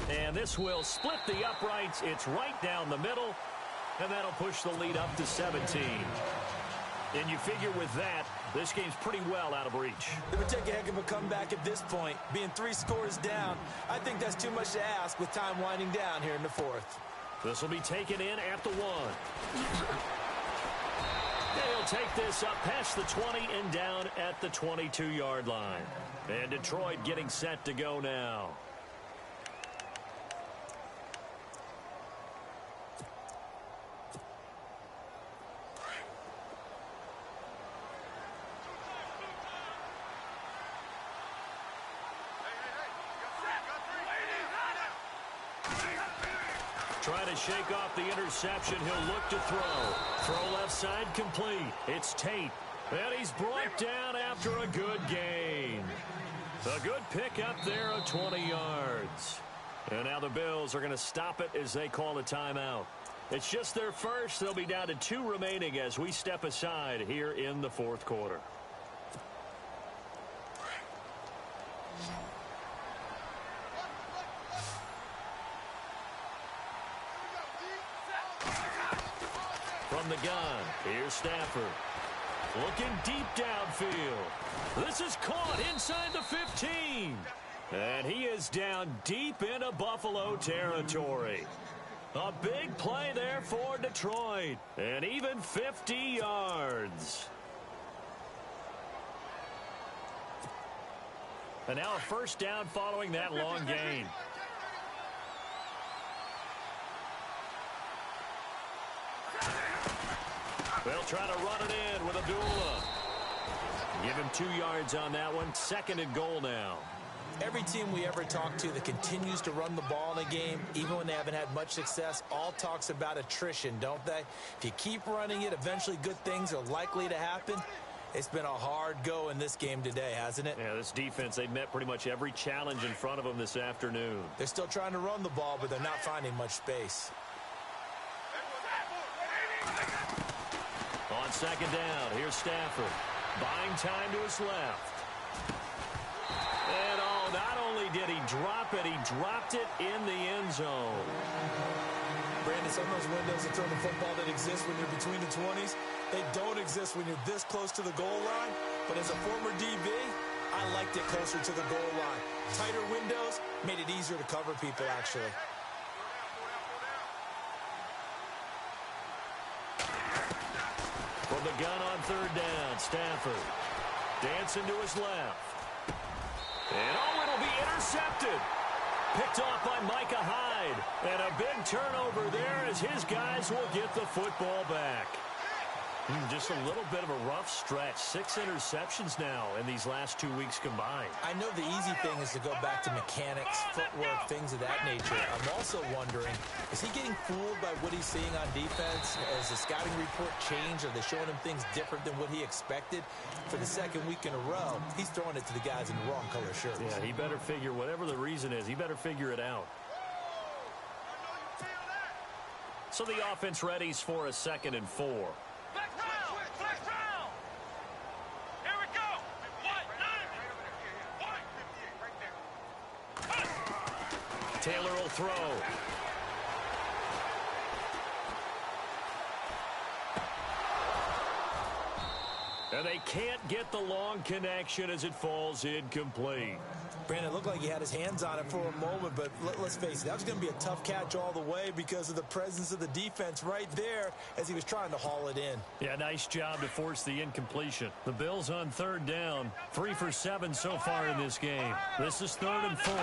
And this will split the uprights. It's right down the middle. And that'll push the lead up to 17. And you figure with that, this game's pretty well out of reach. It would take a heck of a comeback at this point. Being 3 scores down, I think that's too much to ask with time winding down here in the fourth. This will be taken in at the 1. They'll take this up past the 20 and down at the 22-yard line. And Detroit getting set to go now. Trying to shake off the interception. He'll look to throw. Throw left side complete. It's Tate. And he's brought down after a good gain. A good pick up there of 20 yards. And now the Bills are going to stop it as they call a timeout. It's just their first. They'll be down to 2 remaining as we step aside here in the fourth quarter. From the gun, here's Stafford. Looking deep downfield. This is caught inside the 15. And he is down deep into Buffalo territory. A big play there for Detroit. And even 50 yards. And now a first down following that long gain. They'll try to run it in with Abdullah. Give him 2 yards on that one. 2nd and goal now. Every team we ever talk to that continues to run the ball in a game, even when they haven't had much success, all talks about attrition, don't they? If you keep running it, eventually good things are likely to happen. It's been a hard go in this game today, hasn't it? Yeah, this defense, they've met pretty much every challenge in front of them this afternoon. They're still trying to run the ball, but they're not finding much space. On 2nd down, here's Stafford. Buying time to his left. And not only did he drop it, he dropped it in the end zone. Brandon, some of those windows to throw the football that exist when you're between the 20s, they don't exist when you're this close to the goal line. But as a former DB, I liked it closer to the goal line. Tighter windows made it easier to cover people, actually. From the gun on 3rd down, Stafford dancing to his left. And it'll be intercepted. Picked off by Micah Hyde. And a big turnover there as his guys will get the football back. Just a little bit of a rough stretch. 6 interceptions now in these last 2 weeks combined. I know the easy thing is to go back to mechanics, footwork, things of that nature. I'm also wondering, is he getting fooled by what he's seeing on defense? Has the scouting report changed? Are they showing him things different than what he expected? For the second week in a row, he's throwing it to the guys in the wrong color shirts. Yeah, he better figure, whatever the reason is, he better figure it out. So the offense readies for a 2nd and 4. Here we go. Taylor will throw. And they can't get the long connection as it falls incomplete. Brandon, it looked like he had his hands on it for a moment, but let's face it, that was going to be a tough catch all the way because of the presence of the defense right there as he was trying to haul it in. Yeah, nice job to force the incompletion. The Bills on 3rd down, 3 for 7 so far in this game. This is 3rd and 4.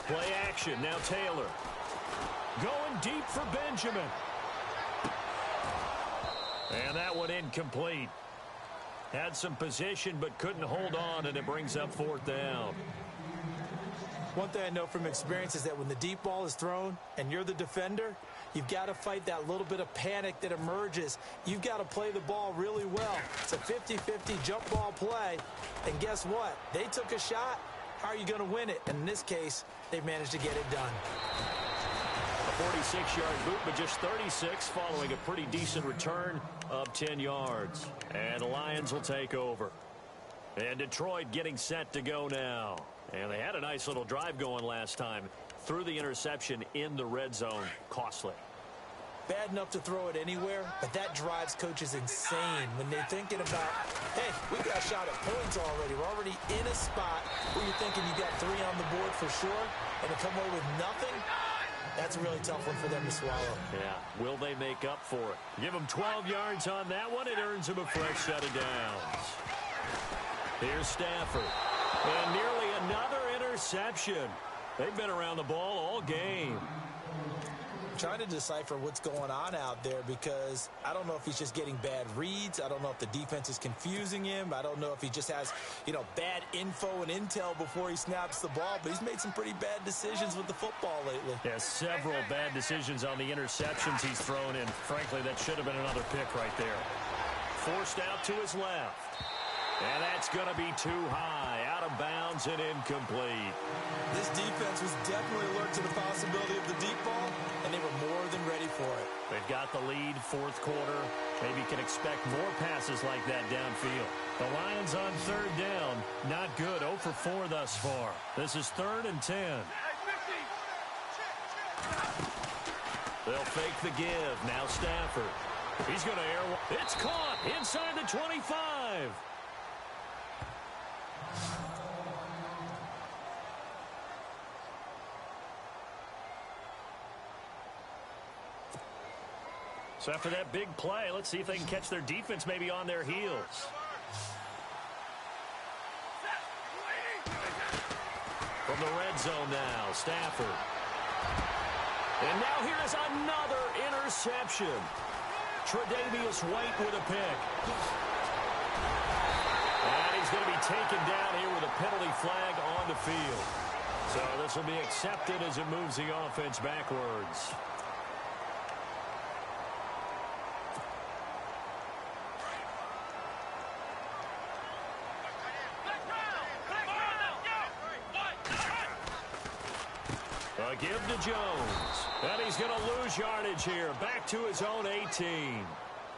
Play action, now Taylor. Going deep for Benjamin. And that one incomplete. Had some position but couldn't hold on, and it brings up 4th down. One thing I know from experience is that when the deep ball is thrown and you're the defender, you've got to fight that little bit of panic that emerges. You've got to play the ball really well. It's a 50-50 jump ball play, and guess what? They took a shot. How are you going to win it? And in this case, they've managed to get it done. A 46-yard boot, but just 36 following a pretty decent return of 10 yards. And the Lions will take over. And Detroit getting set to go now. And they had a nice little drive going last time. Threw the interception in the red zone. Costly. Bad enough to throw it anywhere, but that drives coaches insane when they're thinking about, hey, we got a shot at points already. We're already in a spot where you're thinking you got 3 on the board for sure, and to come away with nothing, that's a really tough one for them to swallow. Yeah, will they make up for it? Give them 12 yards on that one. It earns them a fresh set of downs. Here's Stafford. And nearly another interception. They've been around the ball all game. Trying to decipher what's going on out there because I don't know if he's just getting bad reads. I don't know if the defense is confusing him. I don't know if he just has, bad info and intel before he snaps the ball. But he's made some pretty bad decisions with the football lately. Yeah, several bad decisions on the interceptions he's thrown in. Frankly, that should have been another pick right there. Forced out to his left. And that's going to be too high. Out of bounds and incomplete. This defense was definitely alert to the possibility of the deep ball, and they were more than ready for it. They've got the lead, 4th quarter. Maybe you can expect more passes like that downfield. The Lions on 3rd down. Not good. 0 for 4 thus far. This is 3rd and 10. They'll fake the give. Now Stafford. He's going to air one. It's caught inside the 25. So after that big play, let's see if they can catch their defense maybe on their heels. From the red zone now, Stafford. And now here is another interception. Tre'Davious White with a pick. And he's going to be taken down here with a penalty flag on the field. So this will be accepted as it moves the offense backwards. A give to Jones. And he's going to lose yardage here. Back to his own 18.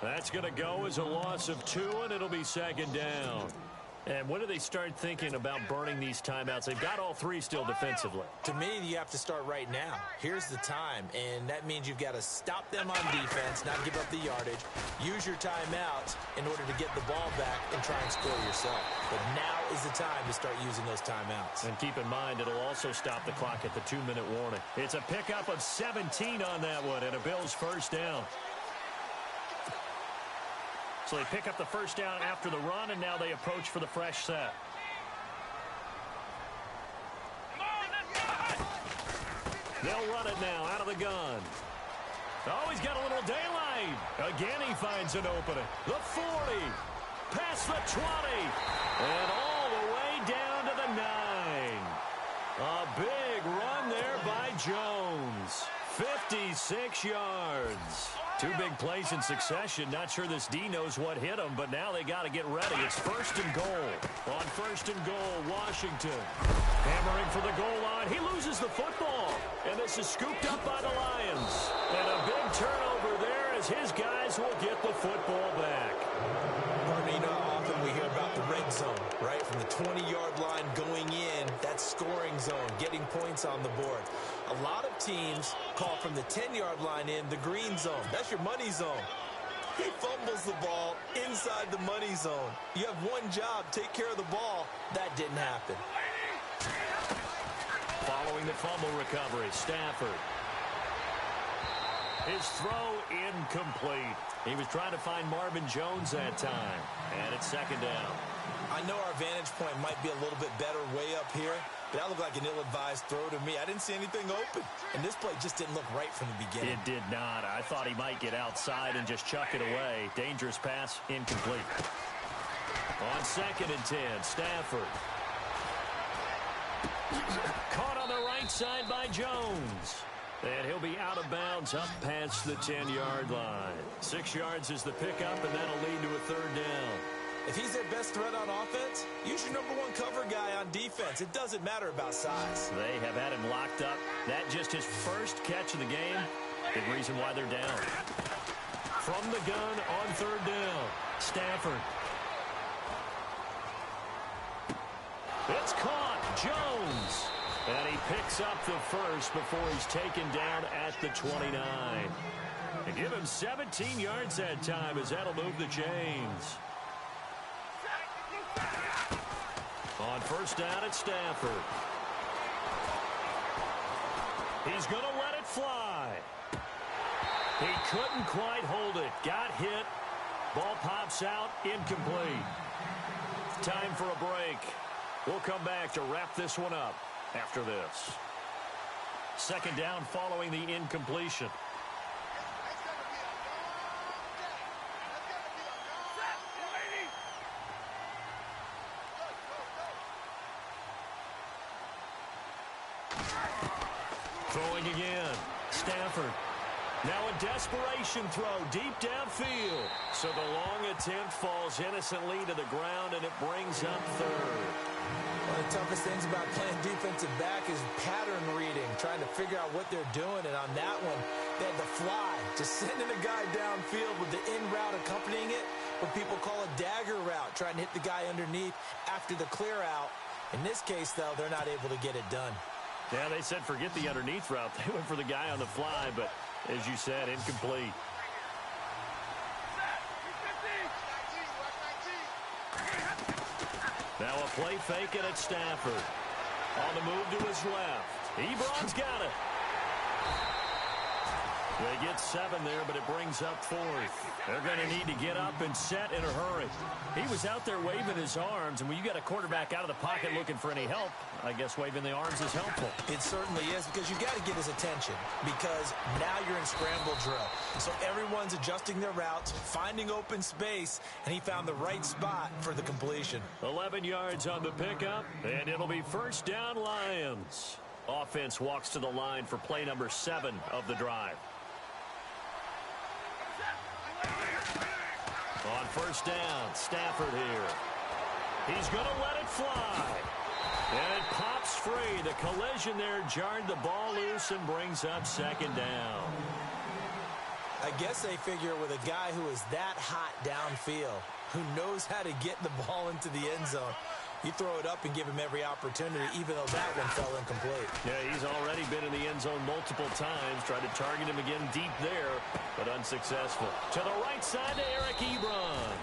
That's going to go as a loss of 2, and it'll be 2nd down. And when do they start thinking about burning these timeouts? They've got all 3 still defensively. To me, you have to start right now. Here's the time, and that means you've got to stop them on defense, not give up the yardage, use your timeouts in order to get the ball back and try and score yourself. But now is the time to start using those timeouts. And keep in mind, it'll also stop the clock at the 2-minute warning. It's a pickup of 17 on that one, and a Bills 1st down. So they pick up the 1st down after the run, and now they approach for the fresh set. They'll run it now out of the gun. Oh, he's got a little daylight. Again, he finds an opening. The 40. Past the 20. And all the way down to the 9. A big run there by Jones. 56 yards. Two big plays in succession. Not sure this D knows what hit him, but now they got to get ready. It's 1st and goal. On 1st and goal, Washington. Hammering for the goal line. He loses the football. And this is scooped up by the Lions. And a big turnover there as his guys will get the football back. You know how often we hear about the red zone, right? From the 20-yard line going in, that's scoring zone, getting points on the board. A lot of teams call from the 10-yard line in the green zone. That's your money zone. He fumbles the ball inside the money zone. You have one job, take care of the ball. That didn't happen. Following the fumble recovery, Stafford. His throw incomplete. He was trying to find Marvin Jones that time. And it's 2nd down. I know our vantage point might be a little bit better way up here, but that looked like an ill-advised throw to me. I didn't see anything open. And this play just didn't look right from the beginning. It did not. I thought he might get outside and just chuck it away. Dangerous pass, incomplete. On 2nd and 10, Stafford. Caught on the right side by Jones. And he'll be out of bounds up past the 10-yard line. 6 yards is the pickup, and that'll lead to a 3rd down. If he's their best threat on offense, use your #1 cover guy on defense. It doesn't matter about size. They have had him locked up. That just his first catch of the game. Big reason why they're down. From the gun on 3rd down, Stafford. It's caught. Jones. And he picks up the first before he's taken down at the 29. And give him 17 yards that time as that'll move the chains. On 1st down at Stafford. He's going to let it fly. He couldn't quite hold it. Got hit. Ball pops out. Incomplete. Time for a break. We'll come back to wrap this one up after this. 2nd down following the incompletion. Throwing again. Stafford. Now a desperation throw deep downfield. So the long attempt falls innocently to the ground, and it brings up 3rd. One of the toughest things about playing defensive back is pattern reading, trying to figure out what they're doing. And on that one, they had to fly, just sending a guy downfield with the in route accompanying it, what people call a dagger route, trying to hit the guy underneath after the clear out. In this case, though, they're not able to get it done. Yeah, they said forget the underneath route. They went for the guy on the fly, but as you said, incomplete. Now a play fake it at Stafford. On the move to his left. Ebron's got it. They get 7 there, but it brings up 4th. They're going to need to get up and set in a hurry. He was out there waving his arms, and when you got a quarterback out of the pocket looking for any help, I guess waving the arms is helpful. It certainly is, because you got to get his attention, because now you're in scramble drill. So everyone's adjusting their routes, finding open space, and he found the right spot for the completion. 11 yards on the pickup, and it'll be 1st down Lions. Offense walks to the line for play number 7 of the drive. On 1st down, Stafford here. He's going to let it fly. And it pops free. The collision there jarred the ball loose and brings up 2nd down. I guess they figure with a guy who is that hot downfield, who knows how to get the ball into the end zone, you throw it up and give him every opportunity, even though that one fell incomplete. Yeah, he's already been in the end zone multiple times. Tried to target him again deep there, but unsuccessful. To the right side to Eric Ebron.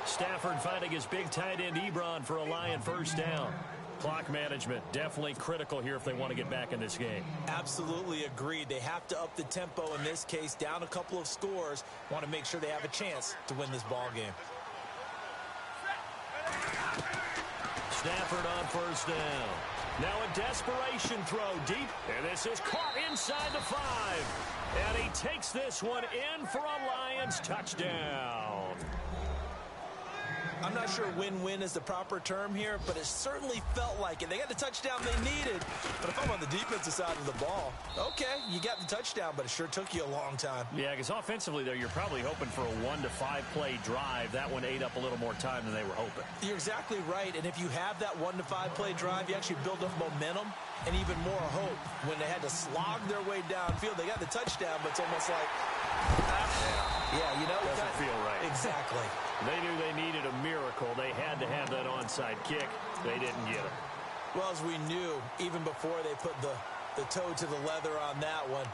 Stafford finding his big tight end Ebron for a Lion 1st down. Clock management definitely critical here if they want to get back in this game. Absolutely agreed. They have to up the tempo in this case, down a couple of scores. Want to make sure they have a chance to win this ball game. Stafford on 1st down. Now a desperation throw deep, and this is caught inside the 5. And he takes this one in for a Lions touchdown. I'm not sure win-win is the proper term here, but it certainly felt like it. They got the touchdown they needed. But if I'm on the defensive side of the ball, okay, you got the touchdown, but it sure took you a long time. Yeah, because offensively there, you're probably hoping for a 1 to 5 play drive. That one ate up a little more time than they were hoping. You're exactly right, and if you have that 1 to 5 play drive, you actually build up momentum and even more hope. When they had to slog their way downfield, they got the touchdown, but it's almost like, yeah, you know. Doesn't feel right. Exactly. They knew they needed a miracle. They had to have that onside kick. They didn't get it. Well, as we knew, even before they put the toe to the leather on that one,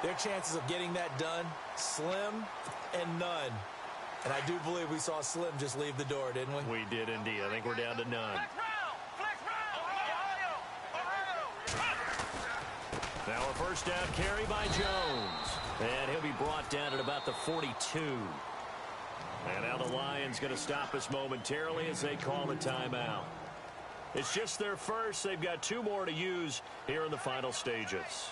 their chances of getting that done, slim and none. And I do believe we saw Slim just leave the door, didn't we? We did indeed. I think we're down to none. Now a first down carry by Jones. And he'll be brought down at about the 42. And now the Lions going to stop us momentarily as they call a timeout. It's just their first. They've got 2 more to use here in the final stages.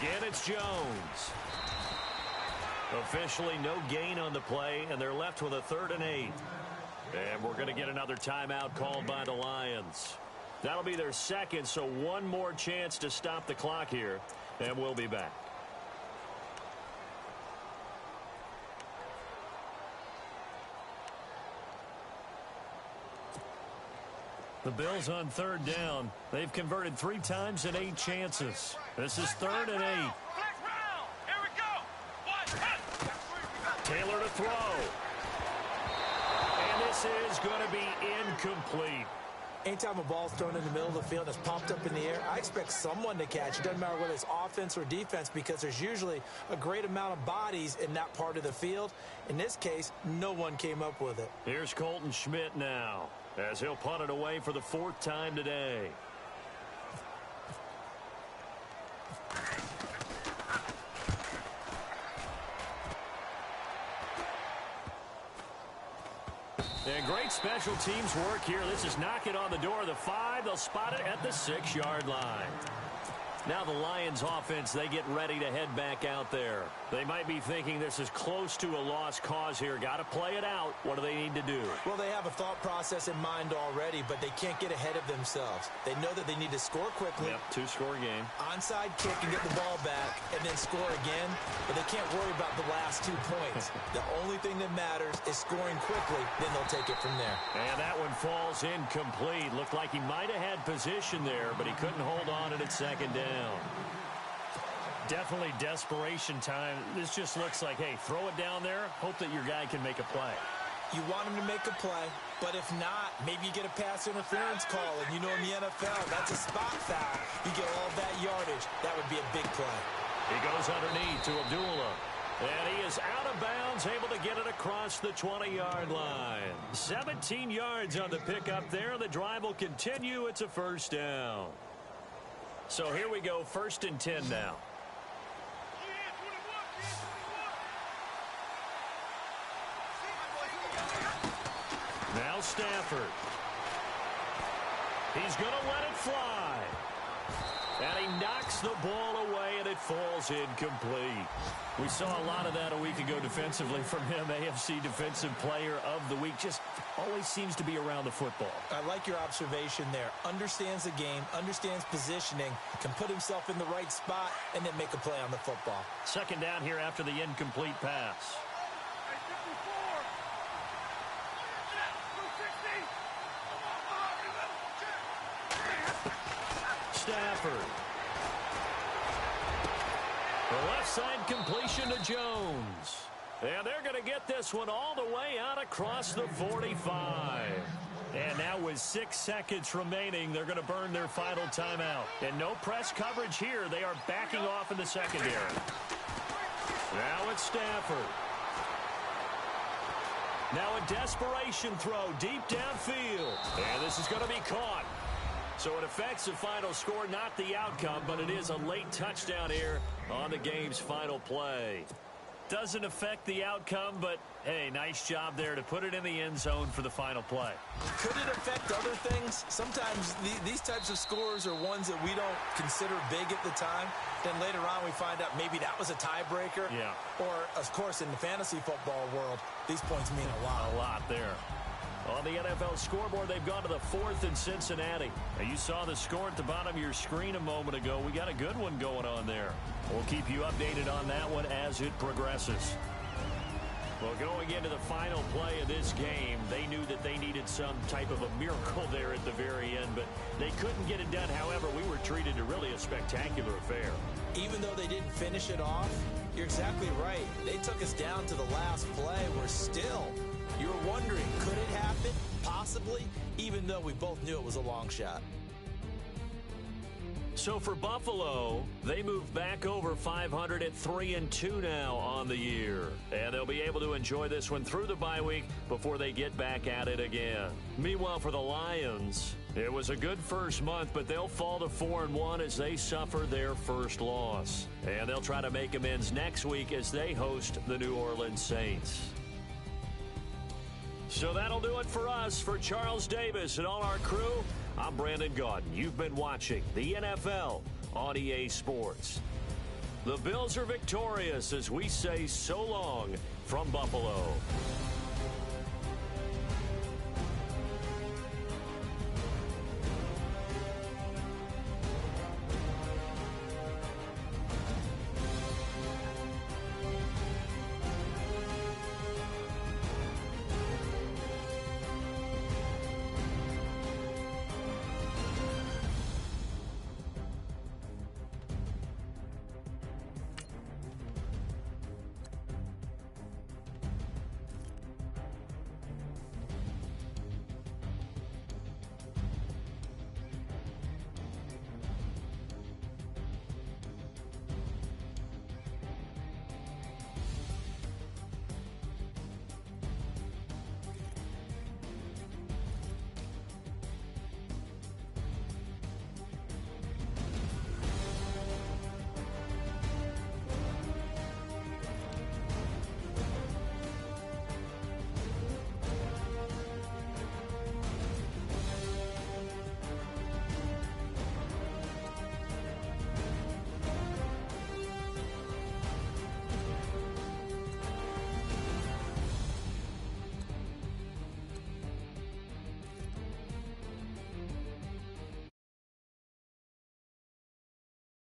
Again, it's Jones. Officially no gain on the play, and they're left with a 3rd and 8. And we're going to get another timeout called by the Lions. That'll be their second, so 1 more chance to stop the clock here, and we'll be back. The Bills on 3rd down. They've converted 3 times in 8 chances. This is 3rd and 8. Taylor to throw. And this is going to be incomplete. Anytime a ball's thrown in the middle of the field and it's popped up in the air, I expect someone to catch it. Doesn't matter whether it's offense or defense, because there's usually a great amount of bodies in that part of the field. In this case, no one came up with it. Here's Colton Schmidt now, as he'll punt it away for the 4th time today. And great special teams work here. This is knock it on the door of the 5. They'll spot it at the 6-yard line. Now the Lions offense, they get ready to head back out there. They might be thinking this is close to a lost cause here. Got to play it out. What do they need to do? Well, they have a thought process in mind already, but they can't get ahead of themselves. They know that they need to score quickly. Yep, 2-score game. Onside kick and get the ball back and then score again, but they can't worry about the last 2 points. The only thing that matters is scoring quickly, then they'll take it from there. And that one falls incomplete. Looked like he might have had position there, but he couldn't hold on it at 2nd down. Definitely desperation time. This just looks like, hey, throw it down there, hope that your guy can make a play. You want him to make a play, but if not, maybe you get a pass interference call, and you know in the NFL, that's a spot foul. You get all that yardage. That would be a big play. He goes underneath to Abdullah. And he is out of bounds, able to get it across the 20-yard line. 17 yards on the pickup there. The drive will continue. It's a 1st down. So here we go, 1st and 10 now. Now Stafford. He's going to let it fly. And he knocks the ball away, and it falls incomplete. We saw a lot of that a week ago defensively from him. AFC Defensive Player of the Week. Just always seems to be around the football. I like your observation there. Understands the game, understands positioning, can put himself in the right spot, and then make a play on the football. 2nd down here after the incomplete pass. Stafford. The left side completion to Jones. And they're going to get this one all the way out across the 45. And now with 6 seconds remaining, they're going to burn their final timeout. And no press coverage here. They are backing off in the secondary. Now it's Stafford. Now a desperation throw deep downfield. And this is going to be caught. So it affects the final score, not the outcome, but it is a late touchdown here on the game's final play. Doesn't affect the outcome, but, hey, nice job there to put it in the end zone for the final play. Could it affect other things? Sometimes these types of scores are ones that we don't consider big at the time. Then later on we find out maybe that was a tiebreaker. Yeah. Or, of course, in the fantasy football world, these points mean a lot. A lot there. On the NFL scoreboard, they've gone to the 4th in Cincinnati. Now, you saw the score at the bottom of your screen a moment ago. We got a good one going on there. We'll keep you updated on that one as it progresses. Well, going into the final play of this game, they knew that they needed some type of a miracle there at the very end, but they couldn't get it done. However, we were treated to really a spectacular affair. Even though they didn't finish it off, you're exactly right. They took us down to the last play. We're still... You were wondering, could it happen? Possibly, even though we both knew it was a long shot. So for Buffalo, they move back over 500 at 3-2 now on the year. And they'll be able to enjoy this one through the bye week before they get back at it again. Meanwhile, for the Lions, it was a good first month, but they'll fall to 4-1 as they suffer their first loss. And they'll try to make amends next week as they host the New Orleans Saints. So that'll do it for us. For Charles Davis and all our crew, I'm Brandon Gaudin. You've been watching the NFL on EA Sports. The Bills are victorious as we say so long from Buffalo.